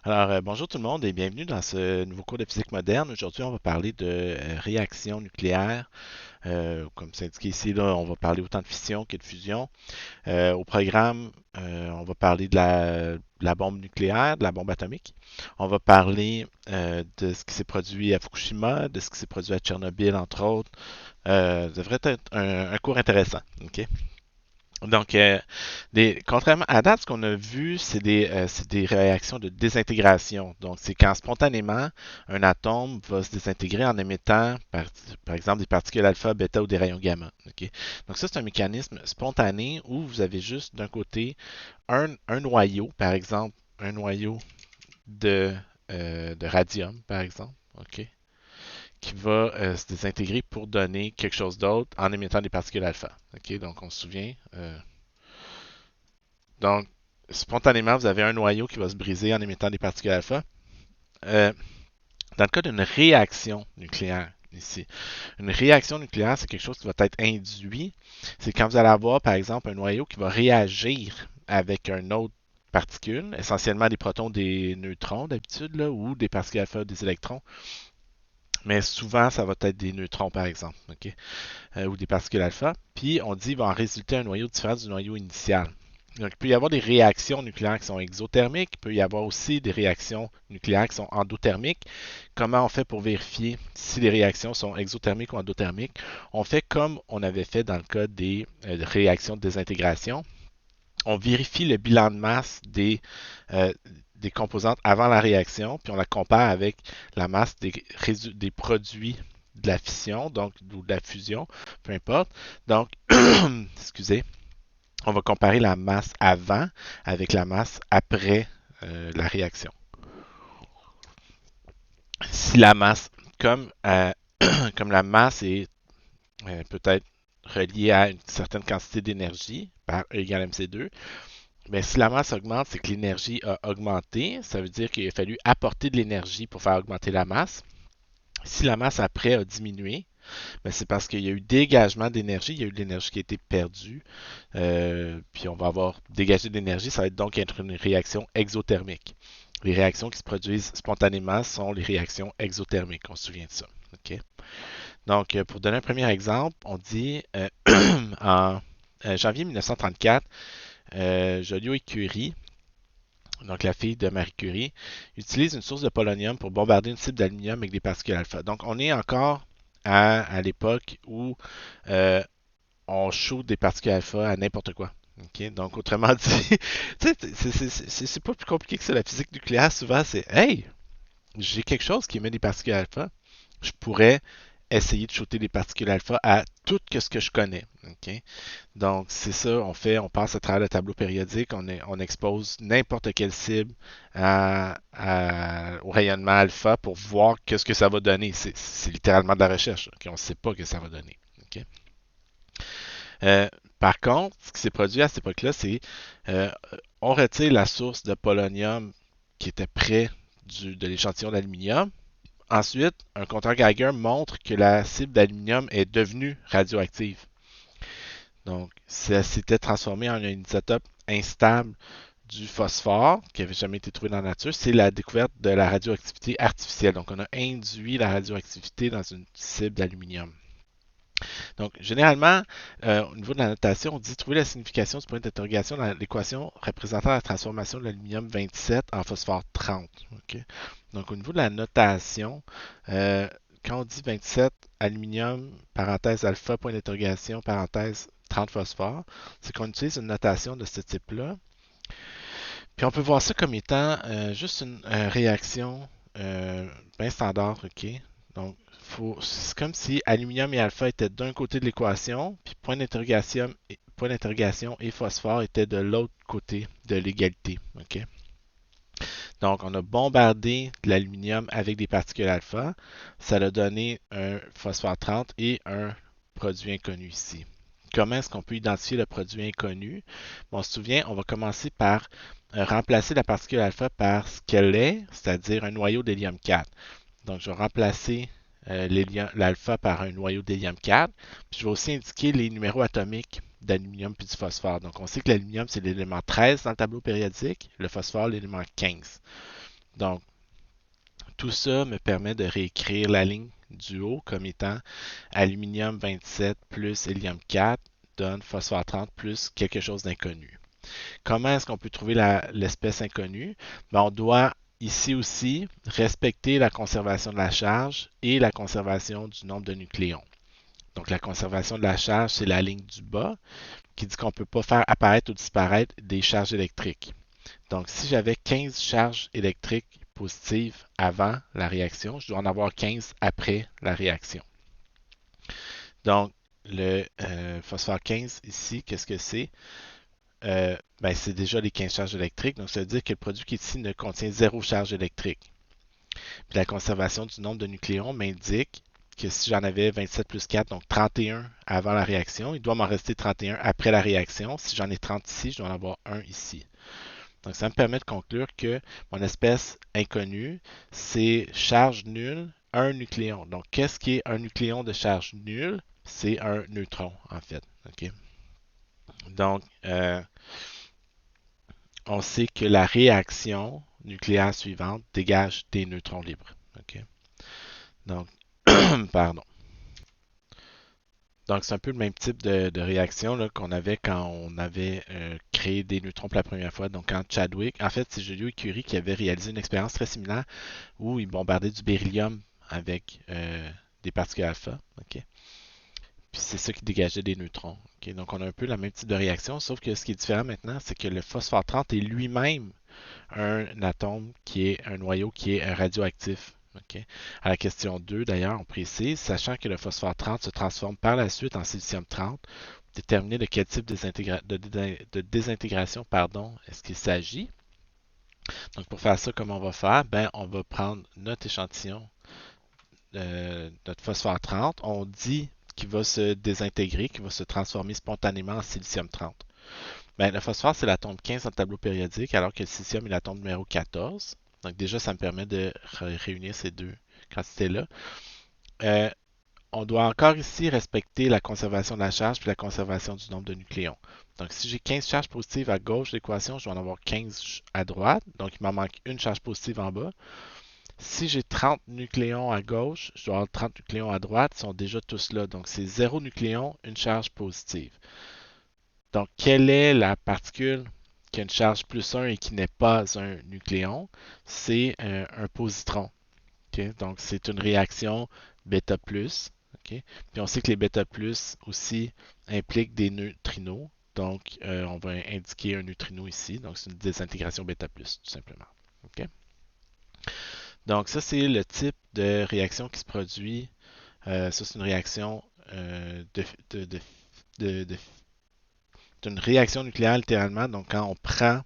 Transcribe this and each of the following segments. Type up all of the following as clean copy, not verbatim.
Bonjour tout le monde et bienvenue dans ce nouveau cours de physique moderne. Aujourd'hui, on va parler de réactions nucléaires. Comme c'est indiqué ici, là, on va parler autant de fission que de fusion. Au programme, on va parler de la bombe nucléaire, de la bombe atomique. On va parler de ce qui s'est produit à Fukushima, de ce qui s'est produit à Tchernobyl, entre autres. Ça devrait être un cours intéressant. OK? Donc, contrairement à date, ce qu'on a vu, c'est des réactions de désintégration. Donc, c'est quand spontanément, un atome va se désintégrer en émettant, par exemple, des particules alpha, bêta ou des rayons gamma. Ok. Donc, ça, c'est un mécanisme spontané où vous avez juste d'un côté un noyau, par exemple, un noyau de, de radium, par exemple, ok, qui va se désintégrer pour donner quelque chose d'autre en émettant des particules alpha. Ok. Donc, on se souvient. Donc, spontanément, vous avez un noyau qui va se briser en émettant des particules alpha. Euh, dans le cas d'une réaction nucléaire, ici, une réaction nucléaire, c'est quelque chose qui va être induit. C'est quand vous allez avoir, par exemple, un noyau qui va réagir avec un autre particule, essentiellement des protons, des neutrons d'habitude, là, ou des particules alpha, des électrons. Mais souvent, ça va être des neutrons, par exemple, ok, ou des particules alpha. Puis, on dit qu'il va en résulter un noyau différent du noyau initial. Donc, il peut y avoir des réactions nucléaires qui sont exothermiques, il peut y avoir aussi des réactions nucléaires qui sont endothermiques. Comment on fait pour vérifier si les réactions sont exothermiques ou endothermiques? On fait comme on avait fait dans le cas des réactions de désintégration. On vérifie le bilan de masse euh, des composantes avant la réaction, puis on la compare avec la masse des produits de la fission, donc ou de la fusion, peu importe. Donc, excusez, on va comparer la masse avant avec la masse après la réaction. Si la masse, comme, comme la masse est peut-être reliée à une certaine quantité d'énergie par E égale mc2, mais si la masse augmente, c'est que l'énergie a augmenté. Ça veut dire qu'il a fallu apporter de l'énergie pour faire augmenter la masse. Si la masse après a diminué, ben c'est parce qu'il y a eu dégagement d'énergie, il y a eu de l'énergie qui a été perdue. Puis on va avoir dégagé de l'énergie, ça va être donc être une réaction exothermique. Les réactions qui se produisent spontanément sont les réactions exothermiques, on se souvient de ça. OK? Donc, pour donner un premier exemple, on dit en janvier 1934, Joliot et Curie, donc la fille de Marie Curie, utilise une source de polonium pour bombarder une cible d'aluminium avec des particules alpha. Donc, on est encore à l'époque où euh, on shoot des particules alpha à n'importe quoi. Okay? Donc, autrement dit, c'est pas plus compliqué que ça. La physique nucléaire, souvent, c'est hey, j'ai quelque chose qui émet des particules alpha. Je pourrais essayer de shooter des particules alpha à tout ce que je connais. Okay? Donc, c'est ça, on passe à travers le tableau périodique, on expose n'importe quelle cible au rayonnement alpha pour voir ce que ça va donner. C'est littéralement de la recherche. Okay? On ne sait pas ce que ça va donner. Okay? Par contre, ce qui s'est produit à cette époque-là, c'est euh, on retire la source de polonium qui était près de l'échantillon d'aluminium. Ensuite, un compteur Geiger montre que la cible d'aluminium est devenue radioactive. Donc, ça s'était transformé en un isotope instable du phosphore qui n'avait jamais été trouvé dans la nature. C'est la découverte de la radioactivité artificielle. Donc, on a induit la radioactivité dans une cible d'aluminium. Donc, généralement, au niveau de la notation, on dit trouver la signification du point d'interrogation dans l'équation représentant la transformation de l'aluminium 27 en phosphore 30. Okay? Donc, au niveau de la notation, quand on dit 27 aluminium, parenthèse alpha, point d'interrogation, parenthèse 30 phosphore, c'est qu'on utilise une notation de ce type-là. Puis on peut voir ça comme étant juste une réaction bien standard, ok? Donc, c'est comme si aluminium et alpha étaient d'un côté de l'équation, puis point d'interrogation et phosphore étaient de l'autre côté de l'égalité. Ok? Donc, on a bombardé de l'aluminium avec des particules alpha. Ça a donné un phosphore 30 et un produit inconnu ici. Comment est-ce qu'on peut identifier le produit inconnu? Bon, on se souvient, on va commencer par remplacer la particule alpha par ce qu'elle est, c'est-à-dire un noyau d'hélium 4. Donc, je vais remplacer l'alpha par un noyau d'hélium 4. Puis, je vais aussi indiquer les numéros atomiques d'aluminium puis du phosphore. Donc, on sait que l'aluminium, c'est l'élément 13 dans le tableau périodique, le phosphore, l'élément 15. Donc, tout ça me permet de réécrire la ligne du haut comme étant aluminium 27 plus hélium 4 donne phosphore 30 plus quelque chose d'inconnu. Comment est-ce qu'on peut trouver l'espèce inconnue? Ben, on doit ici aussi respecter la conservation de la charge et la conservation du nombre de nucléons. Donc la conservation de la charge, c'est la ligne du bas qui dit qu'on ne peut pas faire apparaître ou disparaître des charges électriques. Donc si j'avais 15 charges électriques positives avant la réaction, je dois en avoir 15 après la réaction. Donc le phosphore 15 ici, qu'est-ce que c'est? Ben, c'est déjà les 15 charges électriques. Donc, ça veut dire que le produit qui est ici ne contient 0 charge électrique. Puis la conservation du nombre de nucléons m'indique que si j'en avais 27 plus 4, donc 31 avant la réaction, il doit m'en rester 31 après la réaction. Si j'en ai 30 ici, je dois en avoir 1 ici. Donc, ça me permet de conclure que mon espèce inconnue, c'est charge nulle, un nucléon. Donc, qu'est-ce qui est un nucléon de charge nulle? C'est un neutron, en fait. Okay? Donc, on sait que la réaction nucléaire suivante dégage des neutrons libres. Okay? Donc, pardon. Donc, c'est un peu le même type de réaction là, qu'on avait quand on avait créé des neutrons pour la première fois. Donc, quand Chadwick, en fait, c'est Joliot et Curie qui avaient réalisé une expérience très similaire où ils bombardaient du beryllium avec des particules alpha. Okay? Puis c'est ça qui dégageait des neutrons. Okay? Donc, on a un peu le même type de réaction, sauf que ce qui est différent maintenant, c'est que le phosphore 30 est lui-même un atome qui est un noyau qui est radioactif. Okay? À la question 2, d'ailleurs, on précise, sachant que le phosphore 30 se transforme par la suite en silicium 30, déterminer de quel type de désintégration est-ce qu'il s'agit. Donc, pour faire ça, comment on va faire? Ben, on va prendre notre échantillon, notre phosphore 30. On dit qu'il va se désintégrer, qu'il va se transformer spontanément en silicium 30. Ben, le phosphore, c'est l'atome 15 dans le tableau périodique, alors que le silicium est l'atome numéro 14. Donc déjà, ça me permet de réunir ces deux quantités-là. Euh, on doit encore ici respecter la conservation de la charge puis la conservation du nombre de nucléons. Donc si j'ai 15 charges positives à gauche de l'équation, je dois en avoir 15 à droite. Donc il m'en manque une charge positive en bas. Si j'ai 30 nucléons à gauche, je dois avoir 30 nucléons à droite. Ils sont déjà tous là. Donc c'est 0 nucléon, une charge positive. Donc, quelle est la particule qui a une charge plus 1 et qui n'est pas un nucléon? C'est un positron. Okay? Donc, c'est une réaction bêta plus. Okay? Puis on sait que les bêta plus aussi impliquent des neutrinos. Donc, on va indiquer un neutrino ici. Donc, c'est une désintégration bêta plus, tout simplement. Okay? Donc, ça, c'est le type de réaction qui se produit. Ça, c'est une réaction d'une réaction nucléaire littéralement. Donc, quand on prend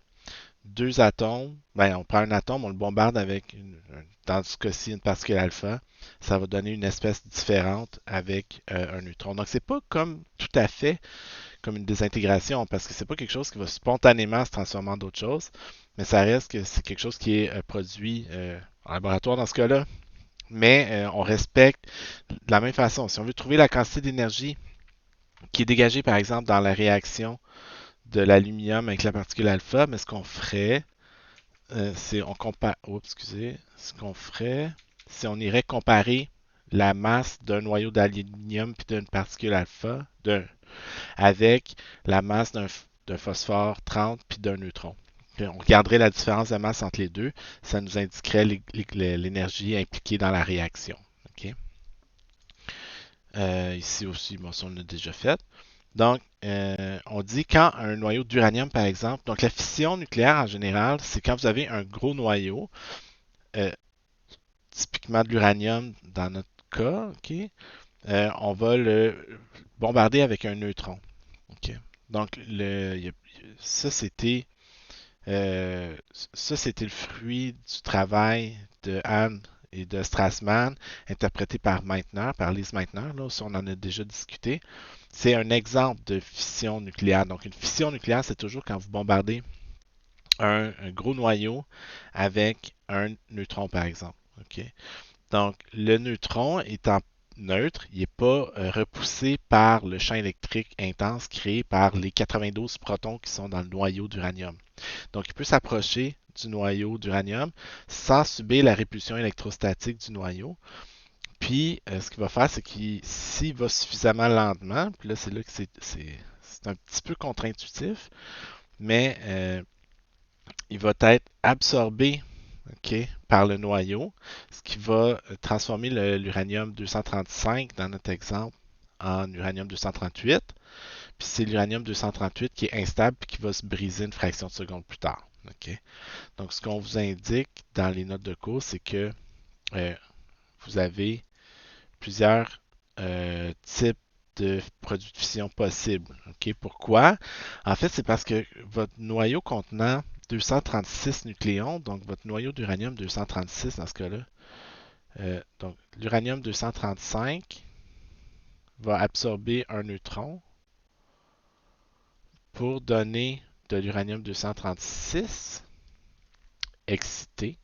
deux atomes, ben, on prend un atome, on le bombarde avec, dans ce cas-ci, une particule alpha, ça va donner une espèce différente avec un neutron. Donc, c'est pas comme tout à fait comme une désintégration, parce que c'est pas quelque chose qui va spontanément se transformer en d'autres choses, mais ça reste que c'est quelque chose qui est produit en laboratoire dans ce cas-là. Mais on respecte de la même façon. Si on veut trouver la quantité d'énergie qui est dégagée, par exemple, dans la réaction de l'aluminium avec la particule alpha, mais ce qu'on ferait, c'est on compare. Oups, excusez. Ce qu'on ferait, c'est on irait comparer la masse d'un noyau d'aluminium puis d'une particule alpha avec la masse d'un phosphore 30 puis d'un neutron. Puis on regarderait la différence de masse entre les deux. Ça nous indiquerait l'énergie impliquée dans la réaction. Okay? Ici aussi, bon, ça on l'a déjà fait. Donc, on dit quand un noyau d'uranium, par exemple, donc la fission nucléaire en général, c'est quand vous avez un gros noyau, euh, typiquement de l'uranium dans notre cas, ok, on va le bombarder avec un neutron. Ok. Donc, ça, c'était ça, c'était le fruit du travail de Anne et de Strassmann, interprété par Meitner, par Lise Meitner, là, on en a déjà discuté. C'est un exemple de fission nucléaire. Donc, une fission nucléaire, c'est toujours quand vous bombardez un gros noyau avec un neutron, par exemple. Okay? Donc, le neutron étant neutre, il n'est pas repoussé par le champ électrique intense créé par les 92 protons qui sont dans le noyau d'uranium. Donc, il peut s'approcher du noyau d'uranium sans subir la répulsion électrostatique du noyau. Puis, ce qu'il va faire, c'est qu'il s'il va suffisamment lentement, puis là, c'est là que c'est un petit peu contre-intuitif, mais il va être absorbé, ok, par le noyau, ce qui va transformer l'uranium 235 dans notre exemple en uranium 238. Puis c'est l'uranium 238 qui est instable et qui va se briser une fraction de seconde plus tard. Ok. Donc ce qu'on vous indique dans les notes de cours, c'est que euh, vous avez plusieurs types de produits de fission possibles. Ok. Pourquoi? En fait, c'est parce que votre noyau contenant 236 nucléons, donc votre noyau d'uranium 236 dans ce cas-là, donc l'uranium 235 va absorber un neutron pour donner de l'uranium 236 excité.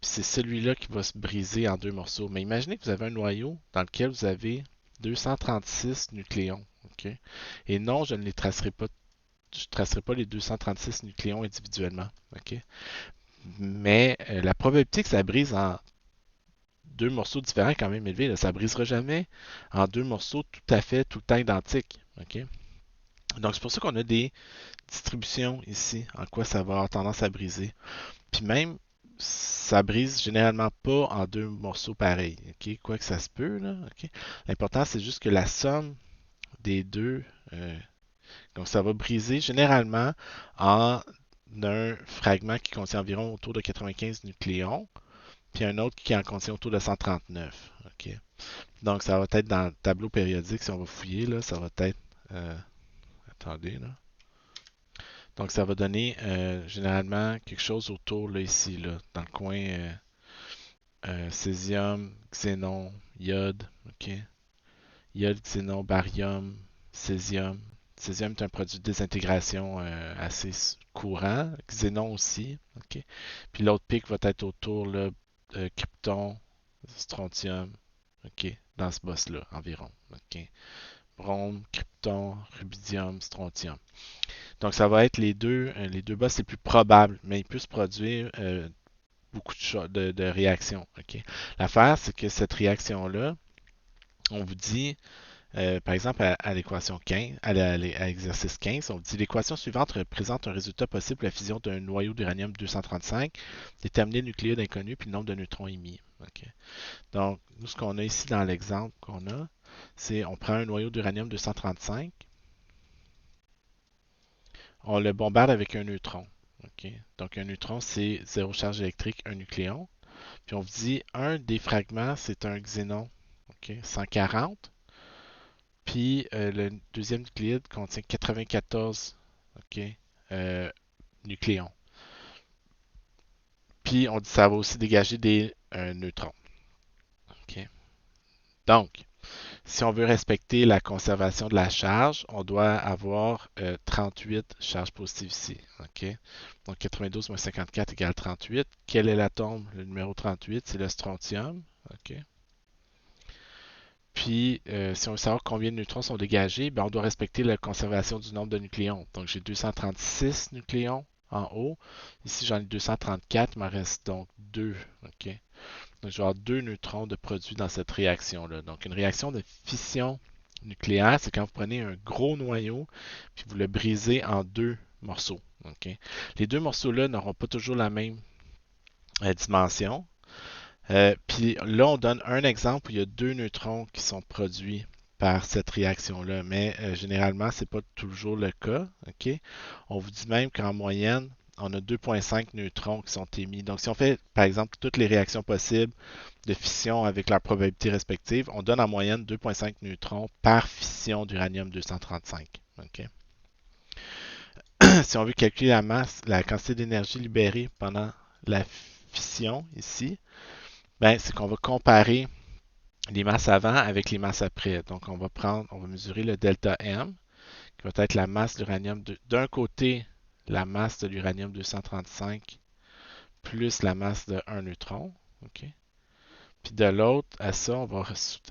Puis c'est celui-là qui va se briser en deux morceaux. Mais imaginez que vous avez un noyau dans lequel vous avez 236 nucléons. Ok. Et non, je ne tracerai pas. Je ne tracerai pas les 236 nucléons individuellement. Ok. Mais la probabilité que ça brise en deux morceaux différents est quand même élevée. Là. Ça ne brisera jamais en deux morceaux tout à fait, tout le temps identiques. Ok. Donc c'est pour ça qu'on a des distributions ici, en quoi ça va avoir tendance à briser. Puis même, ça brise généralement pas en deux morceaux pareils. Ok. Quoi que ça se peut, là. Ok. L'important, c'est juste que la somme des deux, donc ça va briser généralement en un fragment qui contient environ autour de 95 nucléons, puis un autre qui en contient autour de 139. Ok. Donc ça va être dans le tableau périodique, si on va fouiller, là, ça va être... attendez, là. Donc ça va donner généralement quelque chose autour, là, ici, là, dans le coin césium, xénon, iode, ok. Iode, xénon, barium, césium. Césium est un produit de désintégration assez courant. Xénon aussi, ok. Puis l'autre pic va être autour là, krypton, strontium, ok, dans ce boss-là environ, ok. Brome, krypton, rubidium, strontium. Donc ça va être les deux boss les plus probables, mais il peut se produire beaucoup de réactions. Ok. L'affaire, c'est que cette réaction-là, on vous dit, par exemple, à l'équation 15, à l'exercice 15, on vous dit l'équation suivante représente un résultat possible pour la fusion d'un noyau d'uranium 235, déterminer le nucléide inconnu puis le nombre de neutrons émis. Ok. Donc, nous, ce qu'on a ici dans l'exemple qu'on a, c'est on prend un noyau d'uranium 235, on le bombarde avec un neutron. Ok. Donc, un neutron, c'est zéro charge électrique, un nucléon. Puis on vous dit, un des fragments, c'est un xénon, ok, 140. Puis le deuxième nucléide contient 94, ok, nucléons. Puis on dit que ça va aussi dégager des neutrons. Ok. Donc, si on veut respecter la conservation de la charge, on doit avoir 38 charges positives ici. Ok. Donc 92 moins 54 égale 38. Quel est l'atome? Le numéro 38, c'est le strontium. Ok. Puis, si on veut savoir combien de neutrons sont dégagés, ben, on doit respecter la conservation du nombre de nucléons. Donc, j'ai 236 nucléons en haut. Ici, j'en ai 234, il m'en reste donc 2. Ok. Donc, je vais avoir 2 neutrons de produits dans cette réaction-là. Donc, une réaction de fission nucléaire, c'est quand vous prenez un gros noyau, puis vous le brisez en deux morceaux. Ok. Les deux morceaux-là n'auront pas toujours la même dimension. Puis là, on donne un exemple où il y a deux neutrons qui sont produits par cette réaction-là, mais généralement, ce n'est pas toujours le cas. Ok. On vous dit même qu'en moyenne, on a 2,5 neutrons qui sont émis. Donc, si on fait, par exemple, toutes les réactions possibles de fission avec leur probabilité respective, on donne en moyenne 2,5 neutrons par fission d'uranium 235. Ok. Si on veut calculer la masse, la quantité d'énergie libérée pendant la fission ici, ben, c'est qu'on va comparer les masses avant avec les masses après. Donc, on va mesurer le delta M, qui va être la masse de l'uranium. D'un côté, la masse de l'uranium 235 plus la masse de 1 neutron. OK. Puis de l'autre, à ça, on va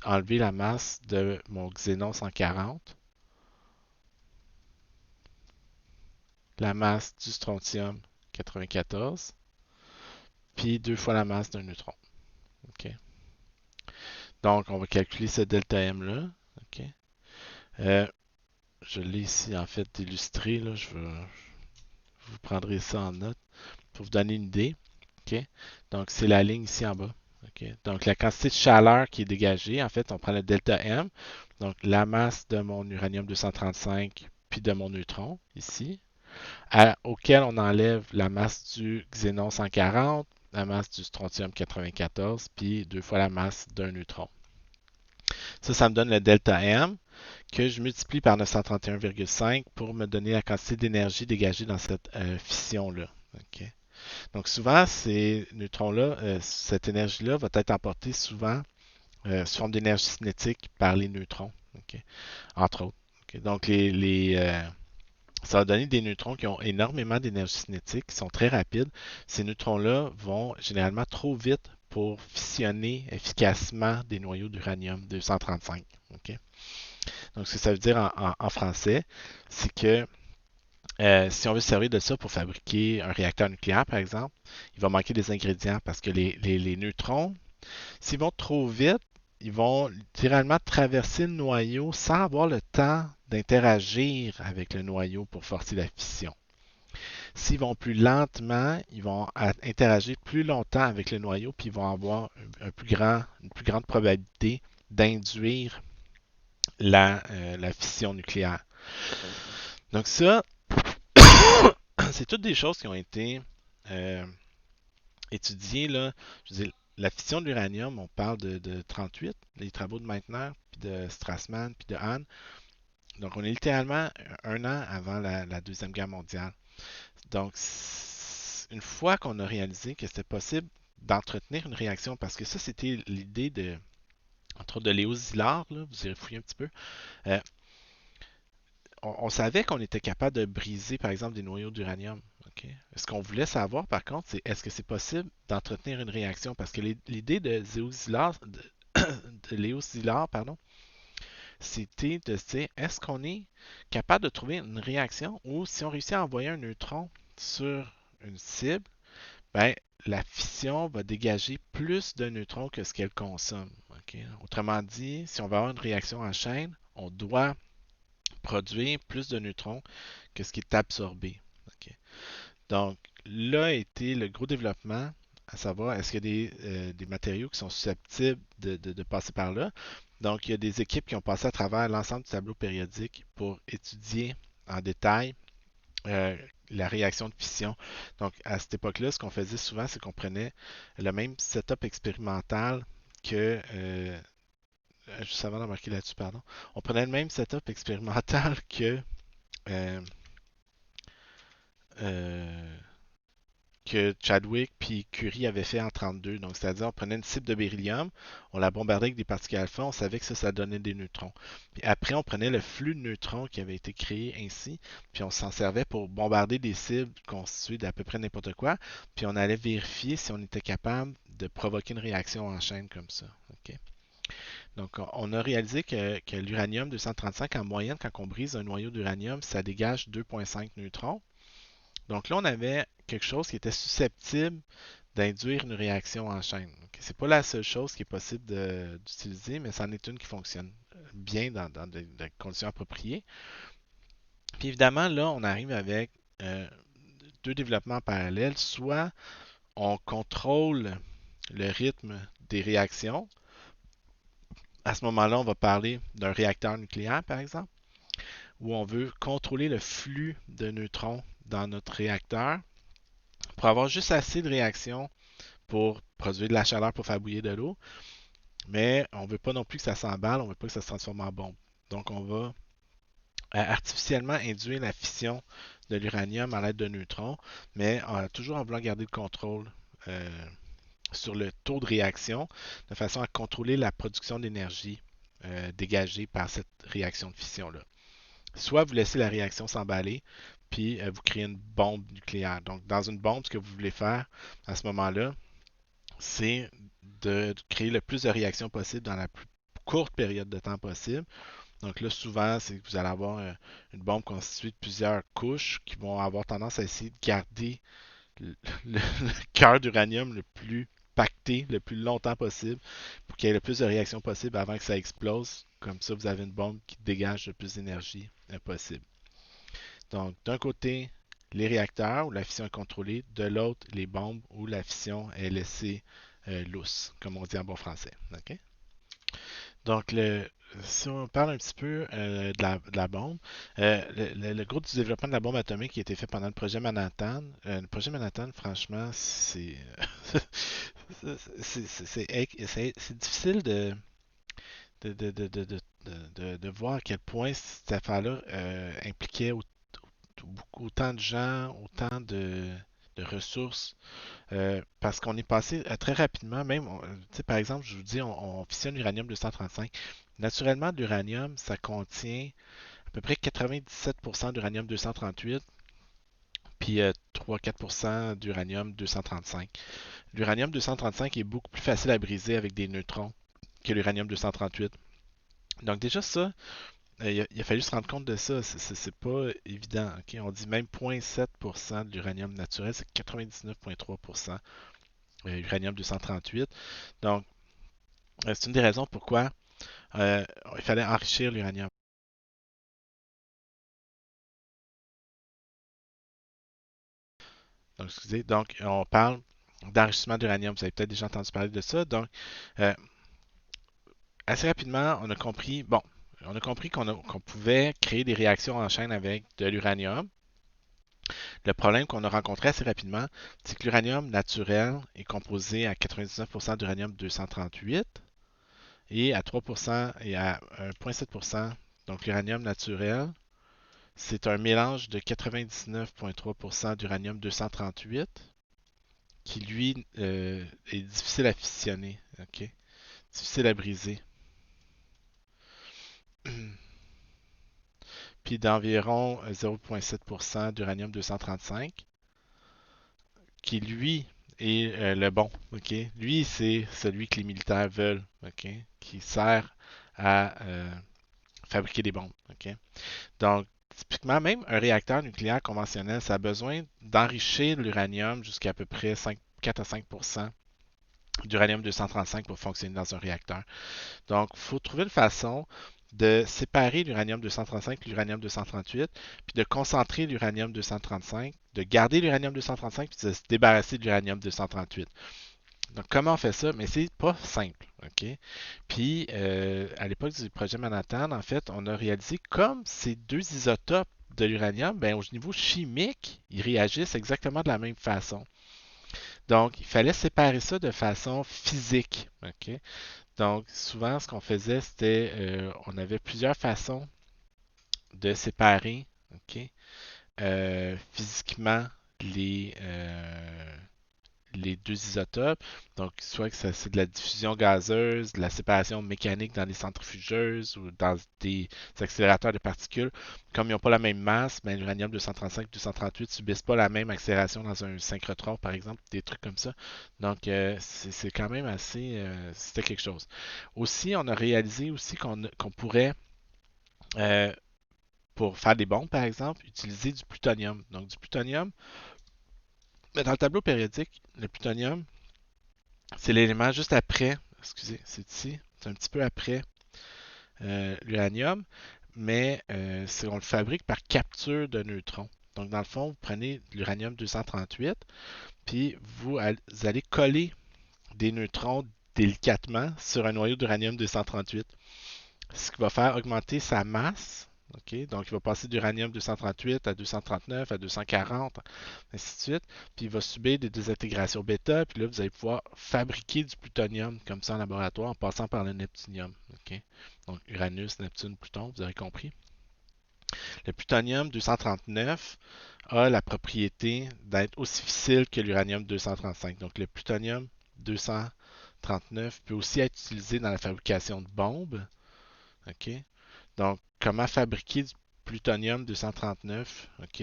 enlever la masse de mon xénon 140, la masse du strontium 94, puis 2 fois la masse d'un neutron. OK? Donc, on va calculer ce delta M là. OK? Euh, je l'ai ici en fait illustré. Là. Vous prendrez ça en note pour vous donner une idée. OK? Donc, c'est la ligne ici en bas. OK? Donc, la quantité de chaleur qui est dégagée, en fait, on prend le delta M, donc la masse de mon uranium 235 puis de mon neutron, ici, auquel on enlève la masse du xénon 140, la masse du strontium 94, puis 2 fois la masse d'un neutron. Ça me donne le delta M que je multiplie par 931,5 pour me donner la quantité d'énergie dégagée dans cette fission-là. OK? Donc souvent, ces neutrons-là, cette énergie-là va être emportée souvent sous forme d'énergie cinétique par les neutrons, OK? Entre autres. OK? Donc ça va donner des neutrons qui ont énormément d'énergie cinétique, qui sont très rapides. Ces neutrons-là vont généralement trop vite pour fissionner efficacement des noyaux d'uranium 235. OK? Donc ce que ça veut dire en français, c'est que si on veut se servir de ça pour fabriquer un réacteur nucléaire, par exemple, il va manquer des ingrédients parce que les neutrons, s'ils vont trop vite, ils vont littéralement traverser le noyau sans avoir le temps d'interagir avec le noyau pour forcer la fission. S'ils vont plus lentement, ils vont interagir plus longtemps avec le noyau, puis ils vont avoir une plus grande probabilité d'induire la fission nucléaire. Donc ça, c'est toutes des choses qui ont été euh, étudiées. Là. Je veux dire, la fission de l'uranium, on parle de 38, les travaux de Meitner, puis de Strassmann, puis de Hahn. Donc on est littéralement un an avant la Deuxième Guerre mondiale. Donc une fois qu'on a réalisé que c'était possible d'entretenir une réaction, parce que ça c'était l'idée entre autres de Léo Szilard, là, vous irez fouiller un petit peu, euh, on savait qu'on était capable de briser, par exemple, des noyaux d'uranium. OK? Ce qu'on voulait savoir, par contre, c'est est-ce que c'est possible d'entretenir une réaction? Parce que l'idée de Léo Szilard, pardon, c'était de se dire, est-ce qu'on est capable de trouver une réaction ou si on réussit à envoyer un neutron sur une cible, ben, la fission va dégager plus de neutrons que ce qu'elle consomme. OK? Autrement dit, si on veut avoir une réaction en chaîne, on doit produire plus de neutrons que ce qui est absorbé. OK? Donc, là a été le gros développement, à savoir est-ce qu'il y a des matériaux qui sont susceptibles de passer par là. Donc, il y a des équipes qui ont passé à travers l'ensemble du tableau périodique pour étudier en détail euh, la réaction de fission. Donc, à cette époque-là, ce qu'on faisait souvent, c'est qu'on prenait le même setup expérimental que juste avant d'embarquer là-dessus, pardon. On prenait le même setup expérimental euh, euh, que Chadwick puis Curie avaient fait en 32. Donc, c'est-à-dire, on prenait une cible de beryllium, on la bombardait avec des particules alpha, on savait que ça donnait des neutrons. Puis après, on prenait le flux de neutrons qui avait été créé ainsi, puis on s'en servait pour bombarder des cibles constituées d'à peu près n'importe quoi, puis on allait vérifier si on était capable de provoquer une réaction en chaîne comme ça. OK? Donc, on a réalisé que l'uranium 235, en moyenne, quand on brise un noyau d'uranium, ça dégage 2,5 neutrons. Donc là, on avait quelque chose qui était susceptible d'induire une réaction en chaîne. C'est pas la seule chose qui est possible d'utiliser, mais c'en est une qui fonctionne bien dans des conditions appropriées. Puis évidemment, là, on arrive avec deux développements parallèles. Soit on contrôle le rythme des réactions. À ce moment-là, on va parler d'un réacteur nucléaire, par exemple, où on veut contrôler le flux de neutrons dans notre réacteur pour avoir juste assez de réactions pour produire de la chaleur pour faire bouillir de l'eau, mais on ne veut pas non plus que ça s'emballe, on ne veut pas que ça se transforme en bombe. Donc on va artificiellement induire la fission de l'uranium à l'aide de neutrons, mais toujours en voulant garder le contrôle sur le taux de réaction, de façon à contrôler la production d'énergie dégagée par cette réaction de fission-là. Soit vous laissez la réaction s'emballer, puis vous créez une bombe nucléaire. Donc, dans une bombe, ce que vous voulez faire à ce moment-là, c'est de créer le plus de réactions possible dans la plus courte période de temps possible. Donc là, souvent, c'est que vous allez avoir une bombe constituée de plusieurs couches qui vont avoir tendance à essayer de garder le cœur d'uranium le plus pacté le plus longtemps possible pour qu'il y ait le plus de réactions possible avant que ça explose. Comme ça, vous avez une bombe qui dégage le plus d'énergie possible. Donc, d'un côté, les réacteurs où la fission est contrôlée, de l'autre, les bombes où la fission est laissée lousse, comme on dit en bon français. OK? Donc, si on parle un petit peu de la bombe, le gros du développement de la bombe atomique qui a été fait pendant le projet Manhattan, franchement, c'est difficile de voir à quel point cette affaire-là impliquait autant de gens, autant de ressources, parce qu'on est passé très rapidement, même, par exemple, je vous dis, on fissionne l'uranium 235. Naturellement, l'uranium, ça contient à peu près 97% d'uranium 238, puis 3-4% d'uranium 235. L'uranium 235 est beaucoup plus facile à briser avec des neutrons que l'uranium 238. Donc déjà ça, il a fallu se rendre compte de ça. C'est pas évident. Ok? On dit même 0,7% de l'uranium naturel, c'est 99,3% uranium 238. Donc, c'est une des raisons pourquoi il fallait enrichir l'uranium. Donc, excusez, donc on parle d'enrichissement d'uranium. Vous avez peut-être déjà entendu parler de ça. Donc, euh, assez rapidement, on a compris qu'on pouvait créer des réactions en chaîne avec de l'uranium. Le problème qu'on a rencontré assez rapidement, c'est que l'uranium naturel est composé à 99% d'uranium 238 et à 3% et à 1,7%. Donc l'uranium naturel, c'est un mélange de 99,3% d'uranium 238 qui, lui, est difficile à fissionner, ok? Difficile à briser. Puis d'environ 0,7% d'uranium 235 qui lui est le bon. Ok, lui c'est celui que les militaires veulent. Ok, qui sert à fabriquer des bombes. Ok, donc typiquement même un réacteur nucléaire conventionnel, ça a besoin d'enrichir l'uranium jusqu'à peu près 4 à 5% d'uranium 235 pour fonctionner dans un réacteur. Donc, il faut trouver une façon de séparer l'uranium 235 et l'uranium 238, puis de concentrer l'uranium 235, de garder l'uranium 235, puis de se débarrasser de l'uranium 238. Donc, comment on fait ça? Mais c'est pas simple. OK? Puis, à l'époque du projet Manhattan, en fait, on a réalisé comme ces deux isotopes de l'uranium, ben, au niveau chimique, ils réagissent exactement de la même façon. Donc, il fallait séparer ça de façon physique. OK? Donc, souvent, ce qu'on faisait, c'était, on avait plusieurs façons de séparer, ok, physiquement les, euh, les deux isotopes. Donc, soit que c'est de la diffusion gazeuse, de la séparation mécanique dans les centrifugeuses ou dans des accélérateurs de particules. Comme ils n'ont pas la même masse, mais l'uranium 235 et 238 ne subissent pas la même accélération dans un synchrotron, par exemple, des trucs comme ça. Donc, c'est quand même assez... c'était quelque chose. Aussi, on a réalisé aussi qu'on pourrait, euh, pour faire des bombes, par exemple, utiliser du plutonium. Donc, du plutonium, mais dans le tableau périodique, le plutonium, c'est l'élément juste après, excusez, c'est ici, c'est un petit peu après l'uranium, mais on le fabrique par capture de neutrons. Donc, dans le fond, vous prenez l'uranium 238, puis vous allez coller des neutrons délicatement sur un noyau d'uranium 238, ce qui va faire augmenter sa masse. OK? Donc, il va passer d'uranium 238 à 239 à 240, ainsi de suite. Puis, il va subir des désintégrations bêta. Puis là, vous allez pouvoir fabriquer du plutonium comme ça en laboratoire en passant par le neptunium. OK? Donc, Uranus, Neptune, Pluton, vous avez compris. Le plutonium 239 a la propriété d'être aussi fissile que l'uranium 235. Donc, le plutonium 239 peut aussi être utilisé dans la fabrication de bombes. OK? Donc, comment fabriquer du plutonium 239? OK?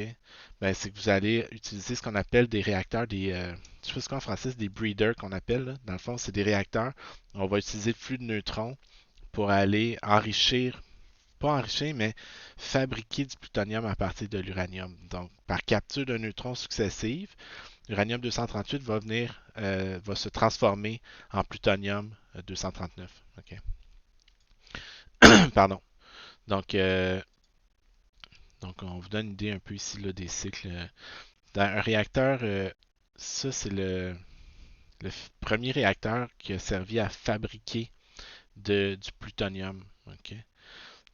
Ben, c'est que vous allez utiliser ce qu'on appelle des réacteurs, je sais pas ce qu'en français, c'est des breeders qu'on appelle. Là. Dans le fond, c'est des réacteurs. On va utiliser le flux de neutrons pour aller enrichir pas enrichir, mais fabriquer du plutonium à partir de l'uranium. Donc, par capture de neutrons successive, l'uranium 238 va se transformer en plutonium 239. OK. Pardon. Donc, on vous donne une idée un peu ici là, des cycles. Dans un réacteur, ça, c'est le premier réacteur qui a servi à fabriquer du plutonium. OK?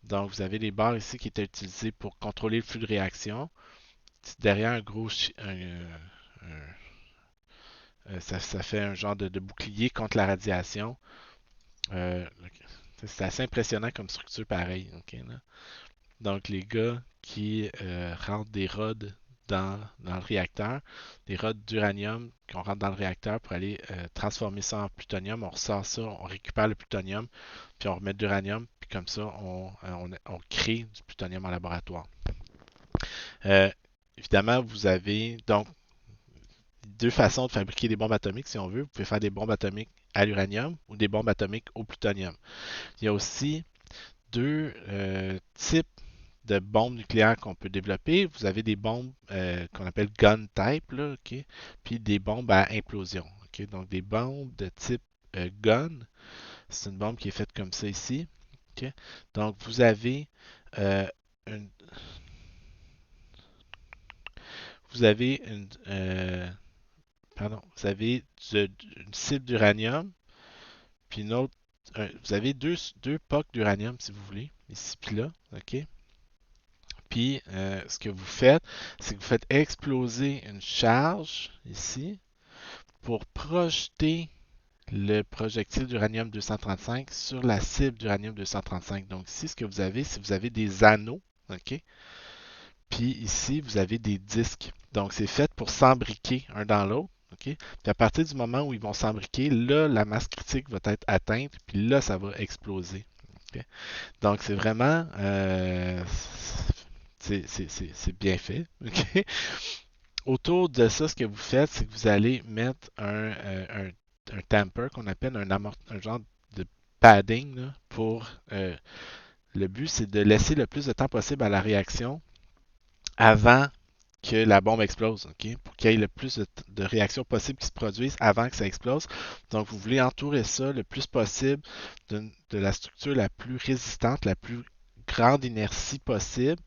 Donc, vous avez les barres ici qui étaient utilisées pour contrôler le flux de réaction. Derrière un gros. Ça fait un genre de bouclier contre la radiation. Euh, c'est assez impressionnant comme structure pareil. OK, là. Donc, les gars qui rentrent des rods dans le réacteur, des rods d'uranium qu'on rentre dans le réacteur pour aller transformer ça en plutonium. On ressort ça, on récupère le plutonium, puis on remet de l'uranium, puis comme ça, on crée du plutonium en laboratoire. Euh, Évidemment, vous avez donc deux façons de fabriquer des bombes atomiques, si on veut. Vous pouvez faire des bombes atomiques à l'uranium ou des bombes atomiques au plutonium. Il y a aussi deux types de bombes nucléaires qu'on peut développer. Vous avez des bombes qu'on appelle gun type, là, OK? Puis des bombes à implosion. OK? Donc des bombes de type gun. C'est une bombe qui est faite comme ça ici. OK? Donc vous avez euh, une, vous avez vous avez une cible d'uranium, puis une autre. Vous avez deux POC d'uranium si vous voulez, ici puis là. OK? Puis, ce que vous faites, c'est que vous faites exploser une charge ici pour projeter le projectile d'uranium 235 sur la cible d'uranium 235. Donc ici, ce que vous avez, c'est que vous avez des anneaux, OK? Puis ici, vous avez des disques. Donc c'est fait pour s'embriquer un dans l'autre, OK? Puis à partir du moment où ils vont s'embriquer, là, la masse critique va être atteinte, puis là, ça va exploser. OK? Donc c'est vraiment c'est bien fait. OK? Autour de ça, ce que vous faites, c'est que vous allez mettre un tamper qu'on appelle un genre de padding là, pour le but, c'est de laisser le plus de temps possible à la réaction avant que la bombe explose, OK? Pour qu'il y ait le plus de réactions possibles qui se produisent avant que ça explose. Donc, vous voulez entourer ça le plus possible de la structure la plus résistante, la plus grande inertie possible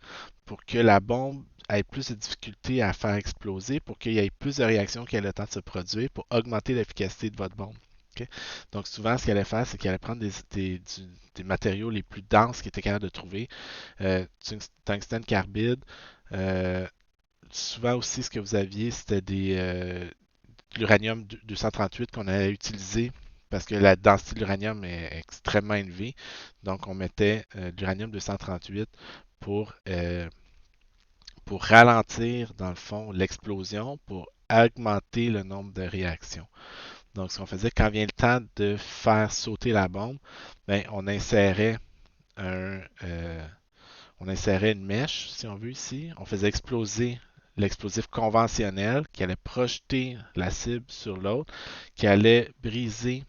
pour que la bombe ait plus de difficultés à faire exploser, pour qu'il y ait plus de réactions qui aient le temps de se produire, pour augmenter l'efficacité de votre bombe. OK? Donc souvent, ce qu'elle allait faire, c'est qu'elle allait prendre des matériaux les plus denses qu'elle était capable de trouver. Tungstène carbide. Euh, Souvent aussi, ce que vous aviez, c'était de l'uranium 238 qu'on allait utiliser parce que la densité de l'uranium est extrêmement élevée. Donc, on mettait de l'uranium 238 pour, euh, pour ralentir, dans le fond, l'explosion, pour augmenter le nombre de réactions. Donc, ce qu'on faisait, quand vient le temps de faire sauter la bombe, ben, on insérait une mèche, si on veut ici. On faisait exploser l'explosif conventionnel qui allait projeter la cible sur l'autre, qui allait briser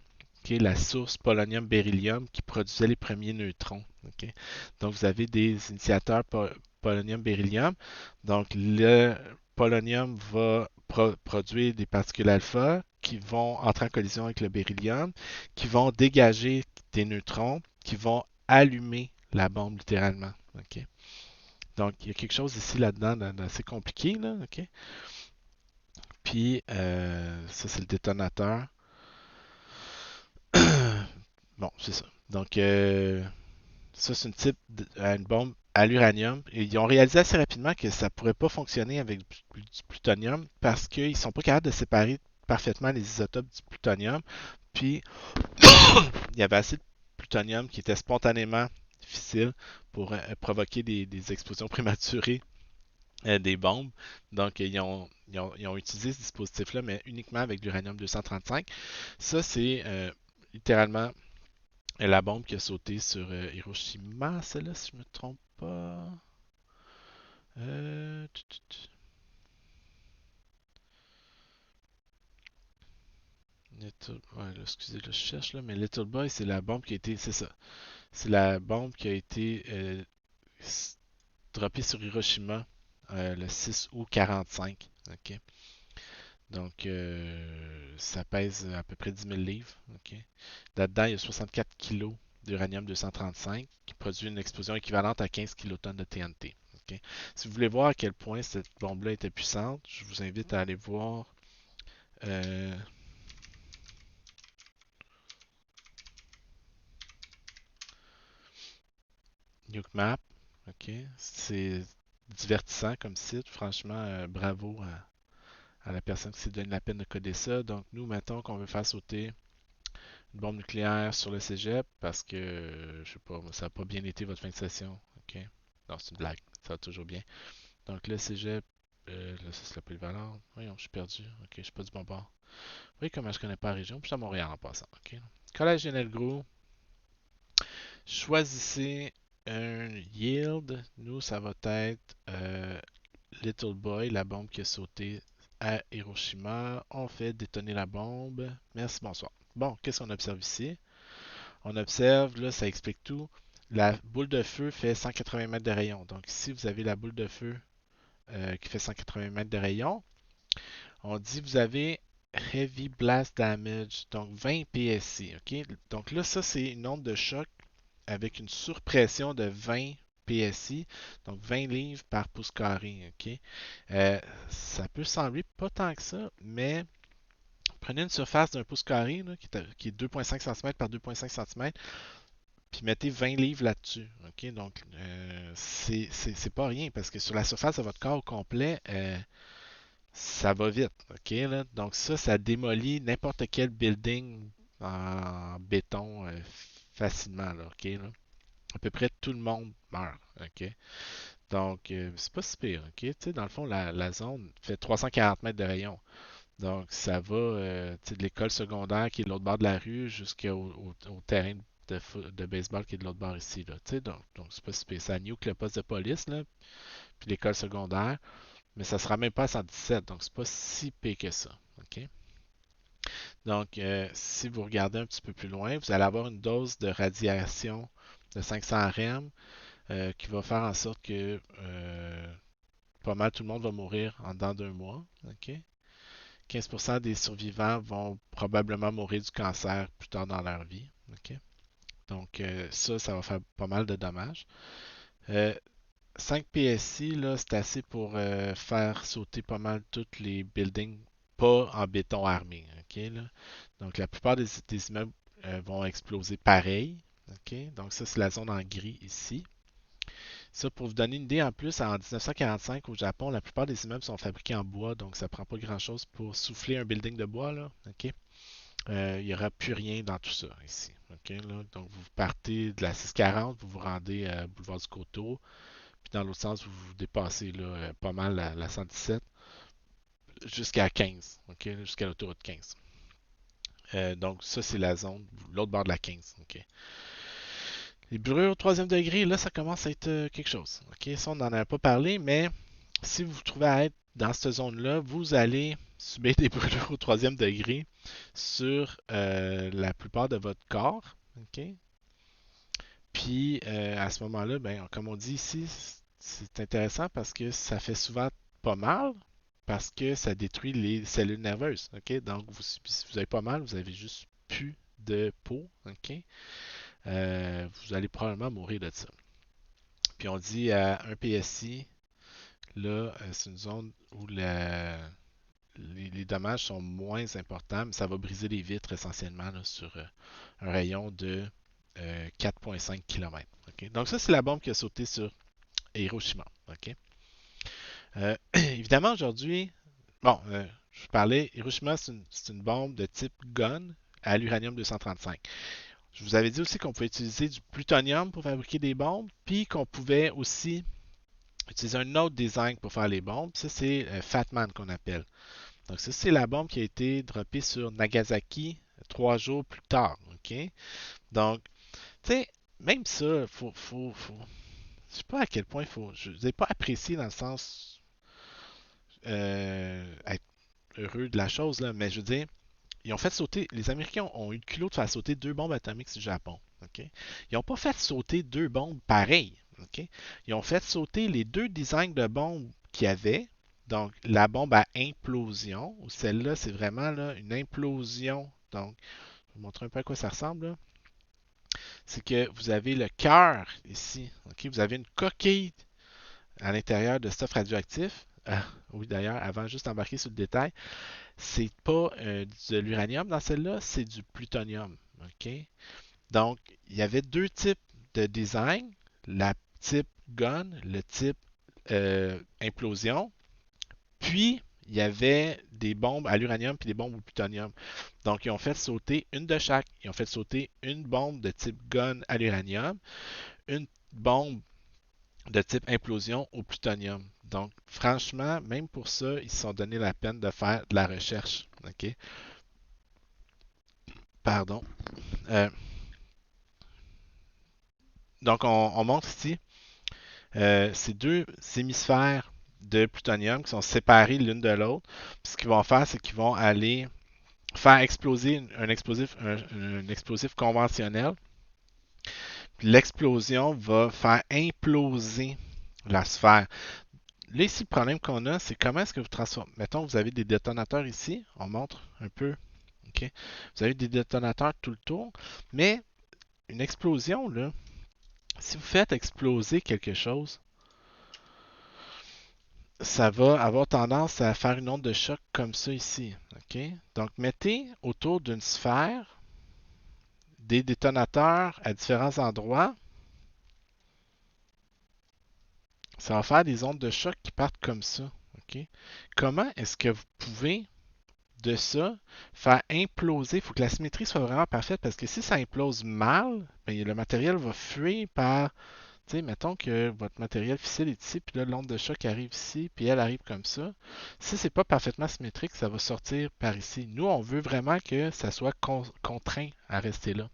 la source polonium-beryllium qui produisait les premiers neutrons. Okay? Donc, vous avez des initiateurs polonium-beryllium. Donc, le polonium va produire des particules alpha qui vont entrer en collision avec le beryllium, qui vont dégager des neutrons, qui vont allumer la bombe littéralement. OK? Donc, il y a quelque chose ici là-dedans d'assez compliqué. Là, OK? Puis, ça, c'est le détonateur. Bon, c'est ça. Donc, ça, c'est une bombe à l'uranium. Et ils ont réalisé assez rapidement que ça ne pourrait pas fonctionner avec du plutonium parce qu'ils ne sont pas capables de séparer parfaitement les isotopes du plutonium. Puis, il y avait assez de plutonium qui était spontanément difficile pour provoquer des explosions prématurées des bombes. Donc, ils ont utilisé ce dispositif-là, mais uniquement avec l'uranium 235. Ça, c'est littéralement la bombe qui a sauté sur Hiroshima, celle-là, si je ne me trompe pas. Euh, tut, tut, tut. Ouais, là, excusez, là, je cherche, là, mais Little Boy, c'est la bombe qui a été. C'est ça. C'est la bombe qui a été droppé sur Hiroshima le 6 août 45. OK? Donc, ça pèse à peu près 10 000 livres. OK? Là-dedans, il y a 64 kilos d'uranium 235 qui produit une explosion équivalente à 15 kilotonnes de TNT. OK? Si vous voulez voir à quel point cette bombe-là était puissante, je vous invite à aller voir euh, Nuke Map. OK? C'est divertissant comme site. Franchement, bravo à la personne qui s'est donné la peine de coder ça. Donc, nous, mettons qu'on veut faire sauter une bombe nucléaire sur le cégep parce que, je sais pas, ça n'a pas bien été votre fin de session. OK? Non, c'est une blague. Ça va toujours bien. Donc, le cégep, là, ça c'est la polyvalente. Voyons, je suis perdu. OK, je suis pas du bon bord. Vous voyez comment je connais pas la région. Puis je suis à Montréal en passant. OK? Collège Lionel Groulx. Choisissez un yield. Nous, ça va être Little Boy, la bombe qui a sauté à Hiroshima. On fait détonner la bombe. Merci, bonsoir. Bon, qu'est-ce qu'on observe ici? On observe, là, ça explique tout. La boule de feu fait 180 mètres de rayon. Donc ici, vous avez la boule de feu qui fait 180 mètres de rayon. On dit vous avez Heavy Blast Damage, donc 20 PSI. OK? Donc là, ça, c'est une onde de choc avec une surpression de 20 PSI, donc 20 livres par pouce carré. OK? Ça peut sembler pas tant que ça, mais prenez une surface d'un pouce carré là, qui est 2,5 cm par 2,5 cm, puis mettez 20 livres là-dessus. OK? Donc, c'est pas rien parce que sur la surface de votre corps au complet, ça va vite. OK? Là? Donc, ça démolit n'importe quel building en béton facilement. Là, OK? Là? À peu près tout le monde meurt. OK? Donc, c'est pas si pire. OK? Tu sais, dans le fond, la zone fait 340 mètres de rayon. Donc, ça va de l'école secondaire qui est de l'autre bord de la rue jusqu'au terrain de baseball qui est de l'autre bord ici. Là, donc c'est pas si pire. Ça nuke le poste de police, là, puis l'école secondaire, mais ça sera même pas à 117, donc c'est pas si pire que ça. OK? Donc, si vous regardez un petit peu plus loin, vous allez avoir une dose de radiation de 500 rem qui va faire en sorte que pas mal tout le monde va mourir en dedans d'un mois. OK? 15% des survivants vont probablement mourir du cancer plus tard dans leur vie. OK? Donc, ça va faire pas mal de dommages. 5 PSI, là, c'est assez pour faire sauter pas mal tous les buildings pas en béton armé. OK, là? Donc, la plupart des immeubles vont exploser pareil. OK? Donc, ça, c'est la zone en gris ici. Ça, pour vous donner une idée, en plus, en 1945, au Japon, la plupart des immeubles sont fabriqués en bois, donc ça prend pas grand-chose pour souffler un building de bois, là. OK? Il n'y aura plus rien dans tout ça ici. OK, là? Donc, vous partez de la 640, vous vous rendez à Boulevard du Coteau, puis dans l'autre sens, vous vous dépassez là, pas mal la 117 jusqu'à 15, OK? Jusqu'à l'autoroute 15. Donc, ça, c'est la zone, l'autre bord de la 15. OK? Les brûlures au troisième degré, là, ça commence à être quelque chose. OK? Ça, on n'en a pas parlé, mais si vous vous trouvez à être dans cette zone-là, vous allez subir des brûlures au troisième degré sur la plupart de votre corps. OK? Puis à ce moment-là, ben, comme on dit ici, c'est intéressant parce que ça fait souvent pas mal parce que ça détruit les cellules nerveuses. OK? Donc, si vous avez pas mal, vous avez juste plus de peau. OK? Vous allez probablement mourir de ça. Puis on dit à un PSI, là, c'est une zone où les dommages sont moins importants, mais ça va briser les vitres essentiellement là, sur un rayon de 4,5 km. Okay? Donc ça, c'est la bombe qui a sauté sur Hiroshima. Okay? Évidemment, aujourd'hui, bon, je parlais, Hiroshima, c'est une bombe de type gun à l'uranium 235. Je vous avais dit aussi qu'on pouvait utiliser du plutonium pour fabriquer des bombes, puis qu'on pouvait aussi utiliser un autre design pour faire les bombes. Ça, c'est Fatman qu'on appelle. Donc, ça, c'est la bombe qui a été droppée sur Nagasaki 3 jours plus tard. OK? Donc, tu sais, même ça, je sais pas à quel point il faut. Je n'ai pas apprécié dans le sens être heureux de la chose, là, mais je veux dire, ils ont fait sauter. Les Américains ont eu le culot de faire sauter 2 bombes atomiques sur le Japon. OK? Ils n'ont pas fait sauter 2 bombes pareilles. OK? Ils ont fait sauter les deux designs de bombes qu'il y avait. Donc, la bombe à implosion, ou celle-là, c'est vraiment là, une implosion. Donc, je vais vous montrer un peu à quoi ça ressemble. Là. C'est que vous avez le cœur ici. OK? Vous avez une coquille à l'intérieur de stuff radioactif. Oui, d'ailleurs, avant juste d'embarquer sur le détail, c'est pas de l'uranium dans celle-là, c'est du plutonium. OK? Donc, il y avait deux types de design, la type gun, le type implosion, puis il y avait des bombes à l'uranium puis des bombes au plutonium. Donc, ils ont fait sauter une de chaque. Ils ont fait sauter une bombe de type gun à l'uranium, une bombe de type implosion au plutonium. Donc, franchement, même pour ça, ils se sont donné la peine de faire de la recherche. OK? Pardon. Euh, donc, on montre ici ces deux hémisphères de plutonium qui sont séparés l'une de l'autre. Ce qu'ils vont faire, c'est qu'ils vont aller faire exploser un explosif conventionnel. L'explosion va faire imploser la sphère. Là, ici, le problème qu'on a, c'est comment est-ce que vous transformez. Mettons, vous avez des détonateurs ici. On montre un peu. OK? Vous avez des détonateurs tout le tour. Mais une explosion, là, si vous faites exploser quelque chose, ça va avoir tendance à faire une onde de choc comme ça ici. OK? Donc, mettez autour d'une sphère des détonateurs à différents endroits. Ça va faire des ondes de choc qui partent comme ça. OK? Comment est-ce que vous pouvez, de ça, faire imploser? Il faut que la symétrie soit vraiment parfaite parce que si ça implose mal, ben, le matériel va fuir par. Tu sais, mettons que votre matériel fissile est ici, puis là, l'onde de choc arrive ici, puis elle arrive comme ça. Si c'est pas parfaitement symétrique, ça va sortir par ici. Nous, on veut vraiment que ça soit contraint à rester là.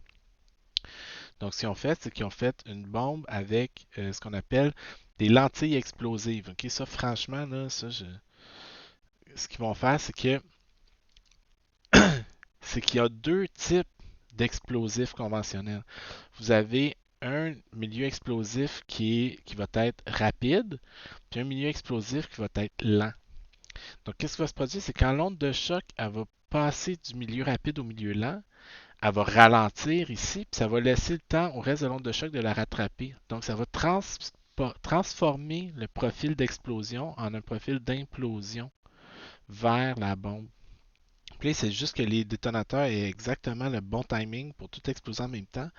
Donc, ce qu'ils ont fait, c'est qu'ils ont fait une bombe avec ce qu'on appelle des lentilles explosives. OK, ça, franchement, là, ce qu'ils vont faire, c'est qu'il y a deux types d'explosifs conventionnels. Vous avez un milieu explosif qui va être rapide, puis un milieu explosif qui va être lent. Donc, qu'est-ce qui va se produire? C'est quand l'onde de choc, elle va passer du milieu rapide au milieu lent, elle va ralentir ici, puis ça va laisser le temps au reste de l'onde de choc de la rattraper. Donc, ça va transformer le profil d'explosion en un profil d'implosion vers la bombe. Puis c'est juste que les détonateurs aient exactement le bon timing pour tout exploser en même temps.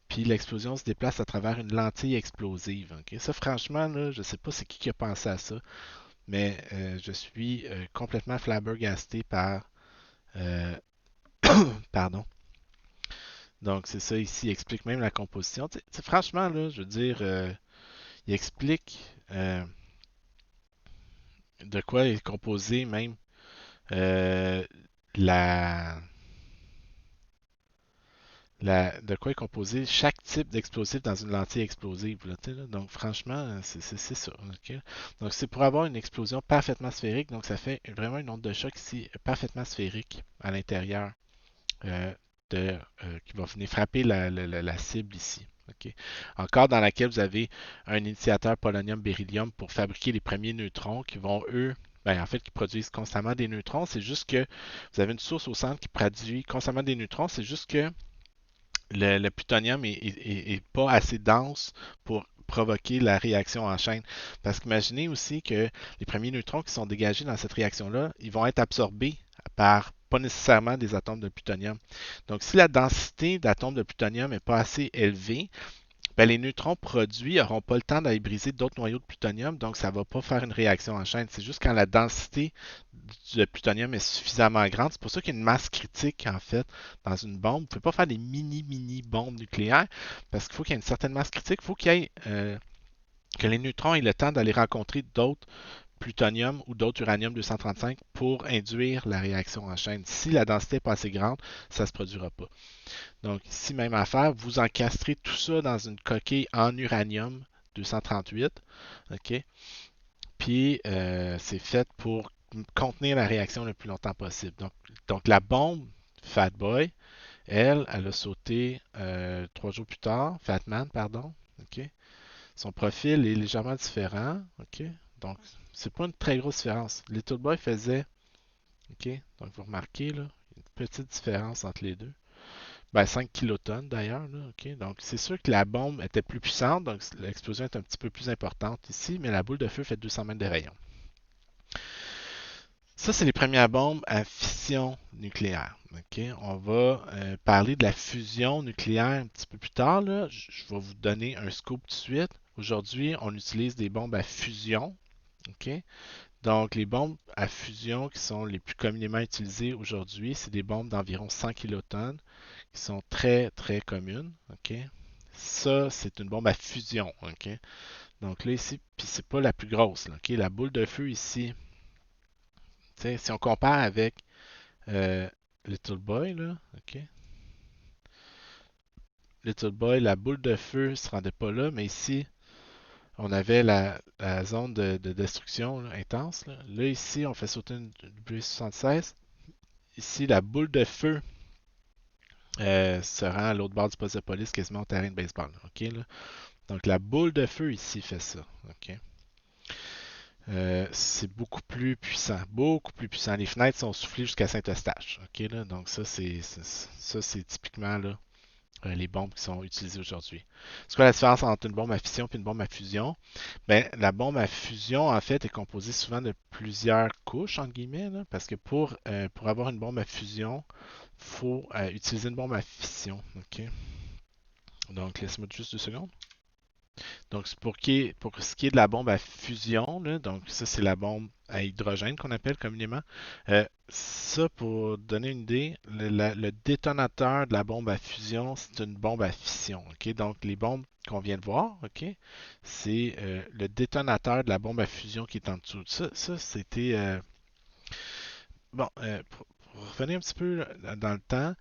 Puis l'explosion se déplace à travers une lentille explosive. Okay? Ça, franchement, là, je ne sais pas c'est qui a pensé à ça, mais je suis complètement flabbergasté par. euh, pardon. Donc, c'est ça ici, il explique même la composition. Franchement, là, je veux dire, il explique de quoi est composé même euh, la, de quoi est composé chaque type d'explosif dans une lentille explosive. Là, là. Donc, franchement, c'est ça. Okay? Donc, c'est pour avoir une explosion parfaitement sphérique. Donc, ça fait vraiment une onde de choc ici parfaitement sphérique à l'intérieur euh, qui va venir frapper la cible ici. Okay? Encore dans laquelle vous avez un initiateur polonium-beryllium pour fabriquer les premiers neutrons qui vont, eux, ben, en fait, qui produisent constamment des neutrons. C'est juste que vous avez une source au centre qui produit constamment des neutrons. C'est juste que le plutonium est pas assez dense pour provoquer la réaction en chaîne. Parce qu'imaginez aussi que les premiers neutrons qui sont dégagés dans cette réaction-là, ils vont être absorbés par pas nécessairement des atomes de plutonium. Donc, si la densité d'atomes de plutonium n'est pas assez élevée, ben, les neutrons produits n'auront pas le temps d'aller briser d'autres noyaux de plutonium, donc ça ne va pas faire une réaction en chaîne. C'est juste quand la densité de plutonium est suffisamment grande. C'est pour ça qu'il y a une masse critique, en fait, dans une bombe. Vous ne pouvez pas faire des mini bombes nucléaires parce qu'il faut qu'il y ait une certaine masse critique. Il faut qu'il y ait que les neutrons aient le temps d'aller rencontrer d'autres plutonium ou d'autres uranium-235 pour induire la réaction en chaîne. Si la densité n'est pas assez grande, ça ne se produira pas. Donc ici, même affaire, vous encastrez tout ça dans une coquille en uranium 238. OK? Puis c'est fait pour contenir la réaction le plus longtemps possible. Donc la bombe Fat Boy, elle a sauté 3 jours plus tard, Fatman, pardon. OK? Son profil est légèrement différent. OK? Donc, c'est pas une très grosse différence. Little Boy faisait. OK? Donc, vous remarquez, là, une petite différence entre les deux. Ben, 5 kilotonnes d'ailleurs. Là, OK? Donc, c'est sûr que la bombe était plus puissante, donc l'explosion est un petit peu plus importante ici, mais la boule de feu fait 200 mètres de rayon. Ça, c'est les premières bombes à fission nucléaire. OK? On va parler de la fusion nucléaire un petit peu plus tard. Là. Je vais vous donner un scoop tout de suite. Aujourd'hui, on utilise des bombes à fusion. OK? Donc, les bombes à fusion qui sont les plus communément utilisées aujourd'hui, c'est des bombes d'environ 100 kilotonnes qui sont très, très communes. OK? Ça, c'est une bombe à fusion. OK? Donc là, ici, puis c'est pas la plus grosse. Là, OK? La boule de feu ici, si on compare avec euh, Little Boy, là, OK? Little Boy, la boule de feu ne se rendait pas là, mais ici, on avait la zone de destruction là, intense. Là. Là, ici, on fait sauter une W76. Ici, la boule de feu se rend à l'autre bord du poste de police, quasiment au terrain de baseball. OK, là. Donc, la boule de feu ici fait ça. OK? C'est beaucoup plus puissant. Beaucoup plus puissant. Les fenêtres sont soufflées jusqu'à Saint-Eustache. OK, là. Donc, ça, c'est typiquement là, les bombes qui sont utilisées aujourd'hui. C'est quoi la différence entre une bombe à fission et une bombe à fusion? Ben, la bombe à fusion, en fait, est composée souvent de plusieurs couches, entre guillemets, là, parce que pour avoir une bombe à fusion, il faut utiliser une bombe à fission. OK? Donc, laisse-moi juste 2 secondes. Donc, pour ce qui est de la bombe à fusion, là, donc ça, c'est la bombe à hydrogène qu'on appelle communément. Ça, pour donner une idée, le détonateur de la bombe à fusion, c'est une bombe à fission. OK? Donc, les bombes qu'on vient de voir, OK? C'est le détonateur de la bombe à fusion qui est en dessous. Ça c'était bon, pour revenir un petit peu dans le temps,